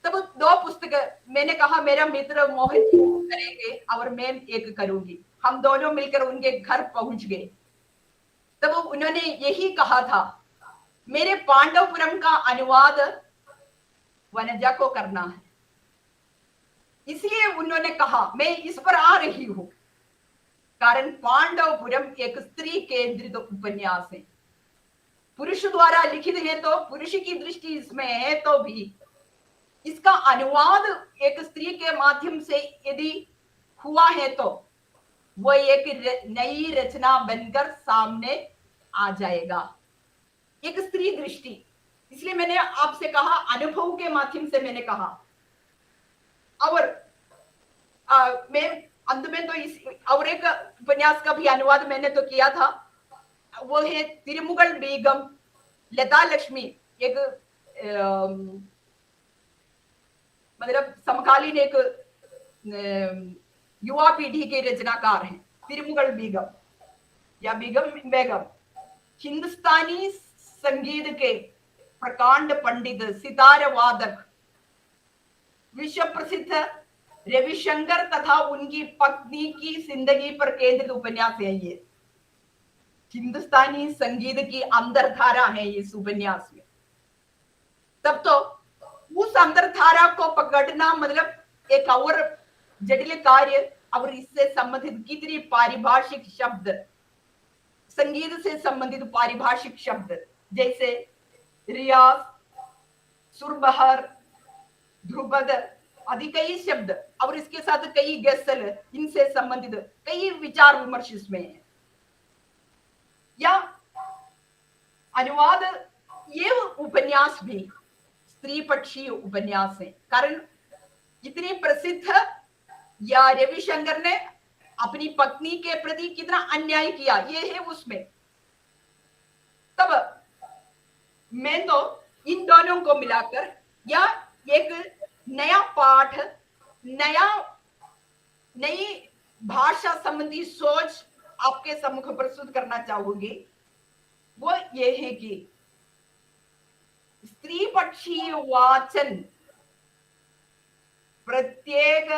तब 2 पुस्तक मैंने कहा मेरा मित्र मोहित करेंगे और मैं एक करूंगी। हम दोनों मिलकर उनके घर पहुंच गए। तब उन्होंने यही कहा था मेरे पांडवपुरम का अनुवाद वनजा को करना है। इसलिए उन्होंने कहा मैं इस पर आ रही हूं। कारण पांडवपुरम एक स्त्री केंद्रित उपन्यास है, पुरुष द्वारा लिखित है, तो पुरुष की दृष्टि इसमें है, तो भी इसका अनुवाद एक स्त्री के माध्यम से यदि हुआ है तो वो एक नई रचना बनकर सामने आ जाएगा, एक स्त्री दृष्टि। इसलिए मैंने आपसे कहा अनुभव के माध्यम से मैंने कहा। और मैं अंत में तो इस और एक उपन्यास का भी अनुवाद मैंने तो किया था, वो है तिरुमुगल बेगम, लता लक्ष्मी, एक मतलब समकालीन एक युवा पीढ़ी के रचनाकार हैं। तिरुमुगल बेगम या बेगम हिंदुस्तानी संगीत के प्रकांड पंडित, सितार वादक, विश्व प्रसिद्ध रविशंकर तथा उनकी पत्नी की जिंदगी पर केंद्रित उपन्यास है ये। हिंदुस्तानी संगीत की अंतरधारा है इस उपन्यास में। तब तो उस अंतरधारा को पकड़ना मतलब एक और जटिल कार्य। और इससे संबंधित कितनी पारिभाषिक शब्द, संगीत से संबंधित पारिभाषिक शब्द जैसे रियाज, सुरबहार, ध्रुपद आदि कई शब्द, और इसके साथ कई गजल, इनसे संबंधित कई विचार विमर्श इसमें है। या अनुवाद ये उपन्यास भी स्त्री पक्षी उपन्यास है। कारण इतनी प्रसिद्ध, या रविशंकर ने अपनी पत्नी के प्रति कितना अन्याय किया ये है उसमें। तब मैं तो इन दोनों को मिलाकर या एक नया पाठ, नई भाषा संबंधी सोच आपके सम्मुख प्रस्तुत करना चाहूंगी वो ये है कि स्त्री पक्षीय वाचन प्रत्येक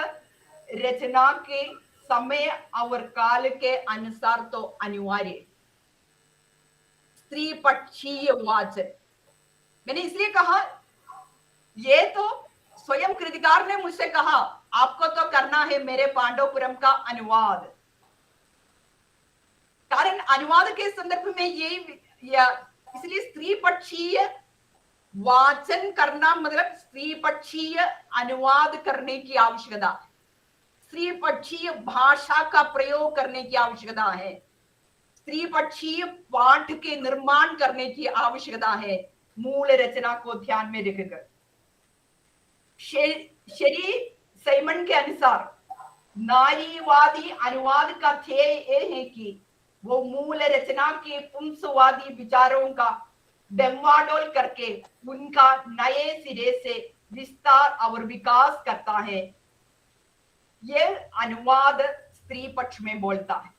रचना के समय और काल के अनुसार तो अनिवार्य। स्त्री पक्षीय वाचन मैंने इसलिए कहा, ये तो स्वयं कृतिकार ने मुझसे कहा आपको तो करना है मेरे पांडवपुरम का अनुवाद। कारण अनुवाद के संदर्भ में ये इसलिए स्त्री पक्षीय वाचन करना मतलब स्त्री पक्षीय अनुवाद करने की आवश्यकता है, स्त्री पक्षीय भाषा का प्रयोग करने की आवश्यकता है, स्त्री पक्षीय पाठ के निर्माण करने की आवश्यकता है, मूल रचना को ध्यान में रखकर। श्री साइमन के अनुसार नारीवादी अनुवाद का ध्येय ये है कि वो मूल रचना के पुंसवादी विचारों का डंवाडोल करके उनका नए सिरे से विस्तार और विकास करता है। यह अनुवाद स्त्री पक्ष में बोलता है।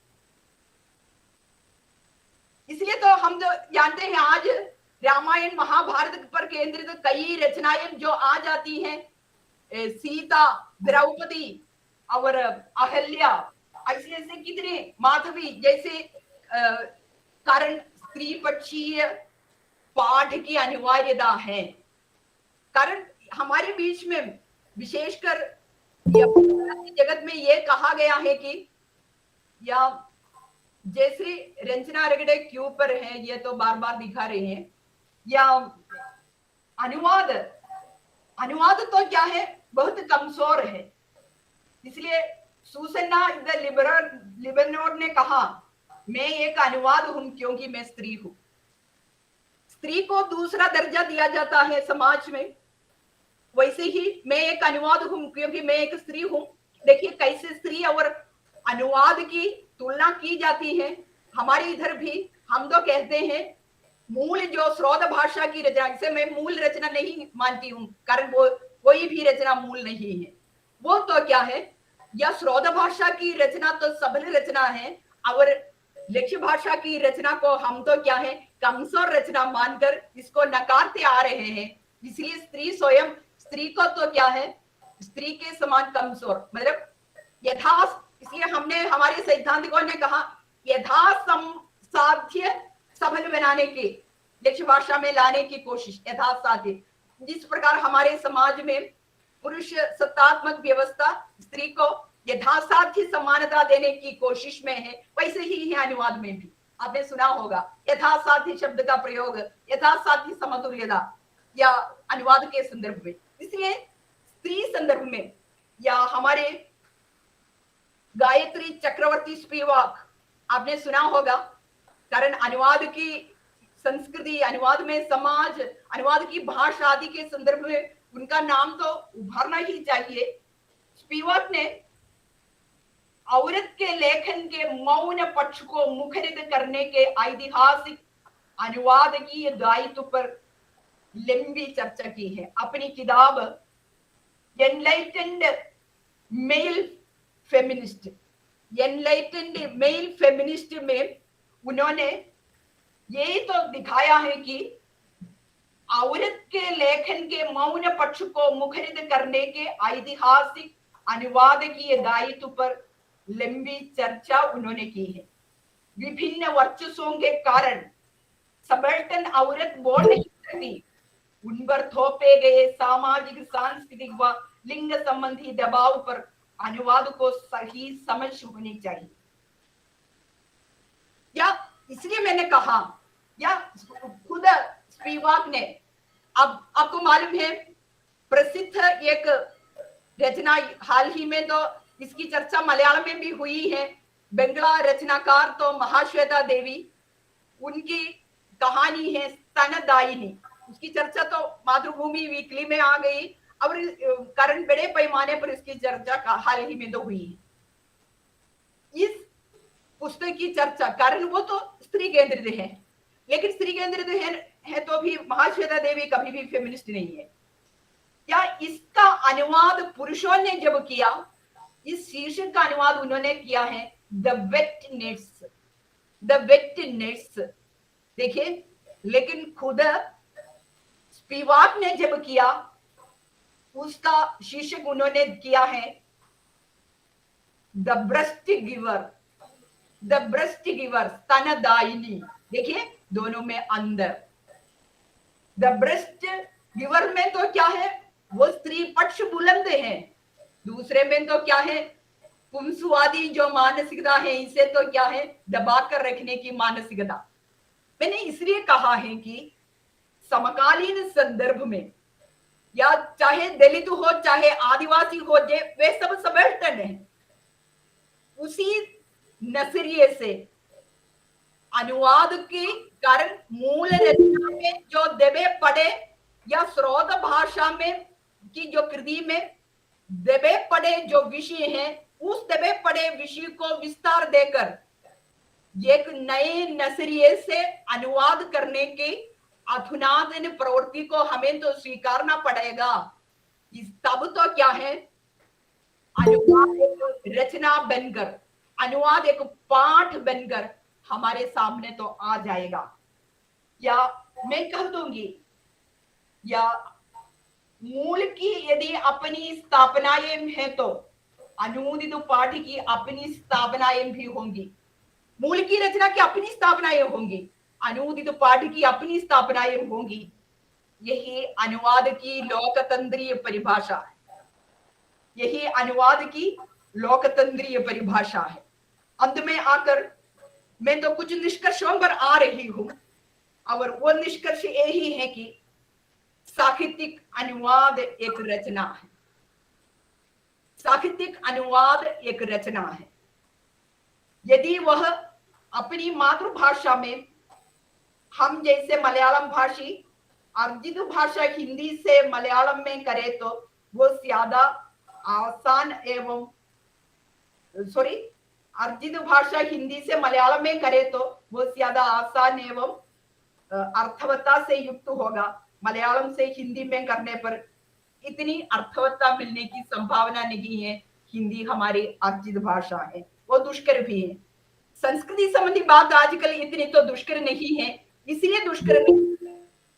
इसलिए तो हम जो जानते हैं आज रामायण महाभारत पर केंद्रित कई रचनाएं जो आ जाती हैं, सीता, द्रौपदी और अहल्या, ऐसे ऐसे कितने, माधवी जैसे कारण स्त्री पक्षीय पाठ की अनिवार्यता है। कारण हमारे बीच में विशेषकर जगत में ये कहा गया है कि या जैसे रंजना रेगड़े क्यों पर है, ये तो बार बार दिखा रहे हैं, या अनुवाद तो क्या है बहुत कमजोर है। इसलिए सुसन्ना द लिबरल ने कहा मैं एक अनुवाद हूं क्योंकि मैं स्त्री हूं। स्त्री को दूसरा दर्जा दिया जाता है समाज में, वैसे ही मैं एक अनुवाद हूं क्योंकि मैं एक स्त्री हूं। देखिए कैसे स्त्री और अनुवाद की तुलना की जाती है। हमारे इधर भी हम तो कहते हैं मूल जो स्रोत भाषा की रचना, इसे मैं मूल रचना नहीं मानती हूं कारण वो कोई भी रचना मूल नहीं है। वो तो क्या है, या स्रोत भाषा की रचना तो सबल रचना है और लक्ष्य भाषा की रचना को हम तो क्या है कमजोर रचना मानकर इसको नकारते आ रहे हैं। इसलिए स्त्री स्वयं स्त्री को तो क्या है स्त्री के समान कमजोर मतलब इसलिए हमने हमारे सैद्धांतिकों ने कहा यथासाध्य सबल बनाने की लक्ष्य भाषा में लाने की कोशिश, यथासाध्य। जिस प्रकार हमारे समाज में पुरुष सत्तात्मक व्यवस्था स्त्री को यथासाध्य समानता देने की कोशिश में है, वैसे ही है अनुवाद में भी। आपने सुना होगा यथासाध्य शब्द का प्रयोग, यथासाध्य समतुल्यता या अनुवाद के संदर्भ में। इसलिए स्त्री संदर्भ में या हमारे गायत्री चक्रवर्ती स्पिवाक आपने सुना होगा, कारण अनुवाद की संस्कृति, अनुवाद में समाज, अनुवाद की भाषा आदि के संदर्भ में उनका नाम तो उभारना ही चाहिए। स्पिवाक ने औरत के लेखन के मौन पक्ष को मुखरित करने के ऐतिहासिक अनुवाद की दायित्व पर लंबी चर्चा की है। अपनी किताब एनलाइटेंड मेल फेमिनिस्ट में उन्होंने यही तो दिखाया है कि औरत के लेखन के मौन पक्ष को मुखरित करने के ऐतिहासिक अनुवाद की दायित्व पर लंबी चर्चा उन्होंने की है। विभिन्न वर्चस्वों के कारण सबल्टन औरत बोल नहीं सकती, उन पर थोपे गए सामाजिक, सांस्कृतिक व लिंग संबंधी दबाव पर अनुवाद को सही समझ होनी चाहिए। या इसलिए मैंने कहा, या खुद स्पिवाक ने, अब आपको मालूम है प्रसिद्ध एक रचना हाल ही में तो इसकी चर्चा मलयालम में भी हुई है, बंगला रचनाकार तो महाश्वेता देवी, उनकी कहानी है स्तनदायिनी। उसकी चर्चा तो मातृभूमि वीकली में आ गई और कारण बड़े पैमाने पर इसकी चर्चा हाल ही में तो हुई है। इस पुस्तक की चर्चा कारण वो तो स्त्री केंद्रित है, लेकिन स्त्री केंद्रित है तो भी महाश्वेता देवी कभी भी फेमिनिस्ट नहीं है। या इसका अनुवाद पुरुषों ने जब किया, इस शीर्षक का अनुवाद उन्होंने किया है the wetness, the wetness. देखिए, लेकिन खुद स्पिवाक ने जब किया, उसका शीर्षक उन्होंने किया है the breast giver, the breast giver, स्तनदायिनी। देखिए, दोनों में अंदर द ब्रेस्ट गिवर में तो क्या है, वो स्त्री पक्ष बुलंद है। दूसरे में तो क्या है, पुंसवादी जो मानसिकता है, इसे तो क्या है, दबा कर रखने की मानसिकता। मैंने इसलिए कहा है कि समकालीन संदर्भ में, या चाहे दलित हो चाहे आदिवासी हो, वे सब सबल्टन है। उसी नजरिए से अनुवाद के कारण मूल रचना में जो दबे पड़े, या स्रोत भाषा में की जो कृति में दबे पड़े जो विषय हैं, उस दबे पड़े विषय को विस्तार देकर एक नए नजरिए से अनुवाद करने की अधुनातन प्रवृत्ति को हमें तो स्वीकारना पड़ेगा। इस तब तो क्या है, अनुवाद एक रचना बनकर, अनुवाद एक पाठ बनकर हमारे सामने तो आ जाएगा। या मैं कह दूंगी, या मूल की यदि अपनी स्थापनाएं है तो अनुदित पाठ की अपनी स्थापनाएं भी होंगी। मूल की रचना की अपनी स्थापनाएं होंगी, अनुदित पाठ की अपनी स्थापनाएं होंगी। यही अनुवाद की लोकतंत्रीय परिभाषा है, यही अनुवाद की लोकतंत्रीय परिभाषा है। अंत में आकर मैं तो कुछ निष्कर्षों पर आ रही हूं, और वो निष्कर्ष यही है कि साहित्यिक अनुवाद एक रचना है, साहित्यिक अनुवाद एक रचना है। यदि वह अपनी मातृभाषा में, हम जैसे मलयालम भाषी अर्जित भाषा हिंदी से मलयालम में करे तो वो ज्यादा आसान एवं अर्जित भाषा हिंदी से मलयालम में करे तो वो ज्यादा आसान एवं अर्थवत्ता से युक्त होगा। मलयालम से हिंदी में करने पर इतनी अर्थवत्ता मिलने की संभावना नहीं है। हिंदी हमारी अर्जित भाषा है, वो दुष्कर भी है। संस्कृति संबंधी बात आजकल इतनी तो दुष्कर नहीं है, इसलिए दुष्कर नहीं,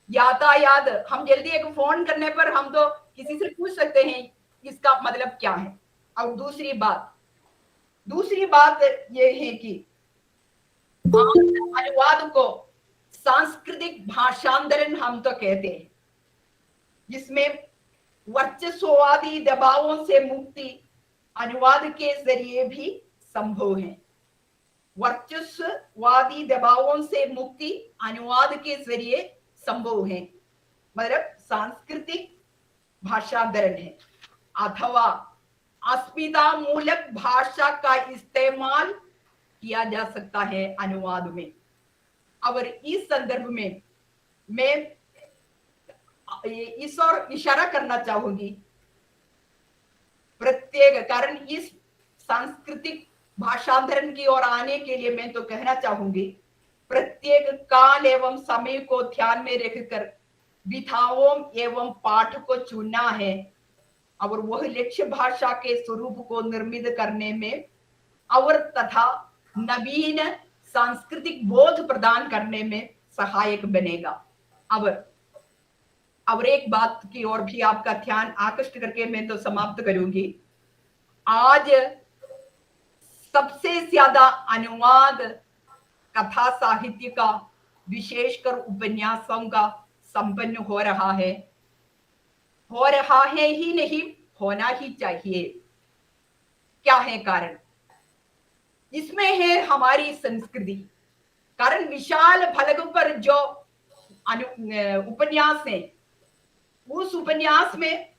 यातायात, हम जल्दी एक फोन करने पर हम तो किसी से पूछ सकते हैं इसका मतलब क्या है। और दूसरी बात ये है कि अनुवाद को सांस्कृतिक भाषांतरण हम तो कहते हैं, जिसमें वर्चस्ववादी दबावों से मुक्ति अनुवाद के जरिए भी संभव है। वर्चस्ववादी दबावों से मुक्ति अनुवाद के जरिए संभव है, मतलब सांस्कृतिक भाषांतरण है, अथवा अस्मिता मूलक भाषा का इस्तेमाल किया जा सकता है अनुवाद में। और इस संदर्भ में मैं इस और इशारा करना चाहूंगी, प्रत्येक कारण इस सांस्कृतिक भाषांतरण की ओर आने के लिए मैं तो कहना चाहूंगी, प्रत्येक काल एवं समय को ध्यान में रखकर विधाओं एवं पाठ को चुनना है, और वह लक्ष्य भाषा के स्वरूप को निर्मित करने में और तथा नवीन सांस्कृतिक बोध प्रदान करने में सहायक बनेगा। अब एक बात की ओर भी आपका ध्यान आकृष्ट करके मैं तो समाप्त करूंगी। आज सबसे ज्यादा अनुवाद कथा साहित्य का, विशेषकर उपन्यासों का संपन्न हो रहा है ही नहीं, होना ही चाहिए। क्या है कारण? इसमें है हमारी संस्कृति। कारण विशाल फलक पर जो उपन्यास है, उस उपन्यास में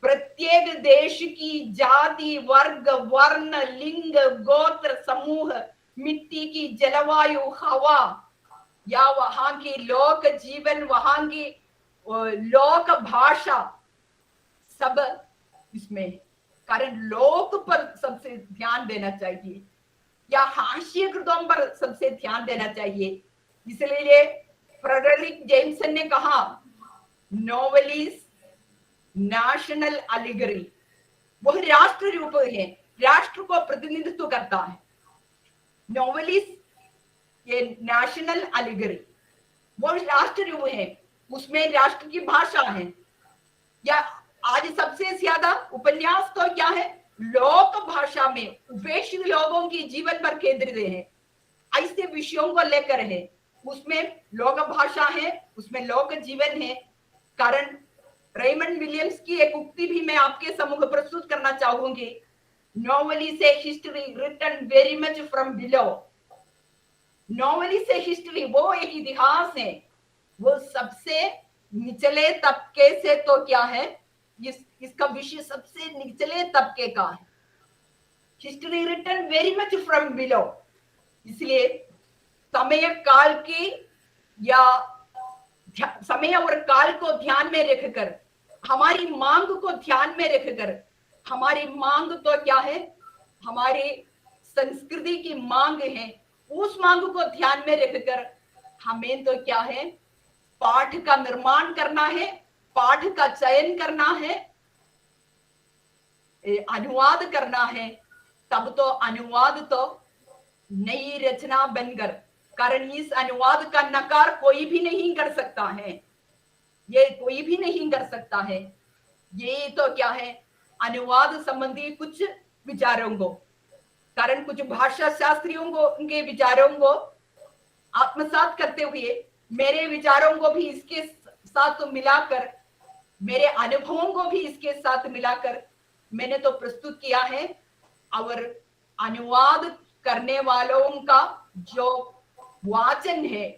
प्रत्येक देश की जाति, वर्ग, वर्ण, लिंग, गोत्र, समूह, मिट्टी की जलवायु, हवा, या वहां की लोक जीवन, वहां की लोक भाषा, सब इसमें। कारण लोक पर सबसे ध्यान देना चाहिए, या हास्य कृतों पर सबसे ध्यान देना चाहिए। इसलिए फ्रेडरिक जेम्सन ने कहा, नोवेल इज नेशनल एलिगरी। वह राष्ट्र रूप है, राष्ट्र को प्रतिनिधित्व करता है। नोवेल इज ये नेशनल एलिगरी, वो राष्ट्र रूप है, उसमें राष्ट्र की भाषा है। या आज सबसे ज्यादा उपन्यास तो क्या है, लोक भाषा में उपेक्षित लोगों की जीवन पर केंद्रित है, ऐसे विषयों को लेकर है। उसमें लोक भाषा है, उसमें लोक जीवन है। कारण रेमंड विलियम्स की एक उक्ति भी मैं आपके सम्मुख प्रस्तुत करना चाहूंगी। Novel is a history written very much from below. Novel is a history, वो एक इतिहास है, वो सबसे निचले तबके से तो क्या है, इसका विषय सबसे निचले तबके का है। History written very much from below, इसलिए समय काल की या समय और काल को ध्यान में रखकर, हमारी मांग को ध्यान में रखकर, हमारी मांग तो क्या है, हमारी संस्कृति की मांग है, उस मांग को ध्यान में रखकर हमें तो क्या है, पाठ का निर्माण करना है, पाठ का चयन करना है, अनुवाद करना है। तब तो अनुवाद तो नई रचना बनकर, कारण इस अनुवाद का नकार कोई भी नहीं कर सकता है, ये कोई भी नहीं कर सकता है। ये तो क्या है, अनुवाद संबंधी कुछ विचारों को, कारण कुछ भाषा शास्त्रियों को, उनके विचारों को आत्मसात करते हुए मेरे विचारों को भी इसके साथ मिलाकर, मेरे अनुभवों को भी इसके साथ मिलाकर मैंने तो प्रस्तुत किया है। और अनुवाद करने वालों का जो वाचन है,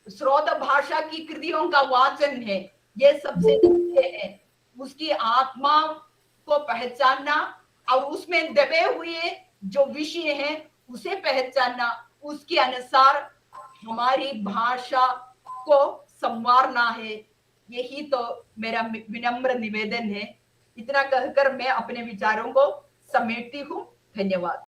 स्रोत भाषा की कृतियों का वाचन है, ये सबसे मुख्य है। उसकी आत्मा को पहचानना और उसमें दबे हुए जो विषय हैं उसे पहचानना, उसके अनुसार हमारी भाषा को संवारना है। यही तो मेरा विनम्र निवेदन है। इतना कहकर मैं अपने विचारों को समेटती हूँ। धन्यवाद।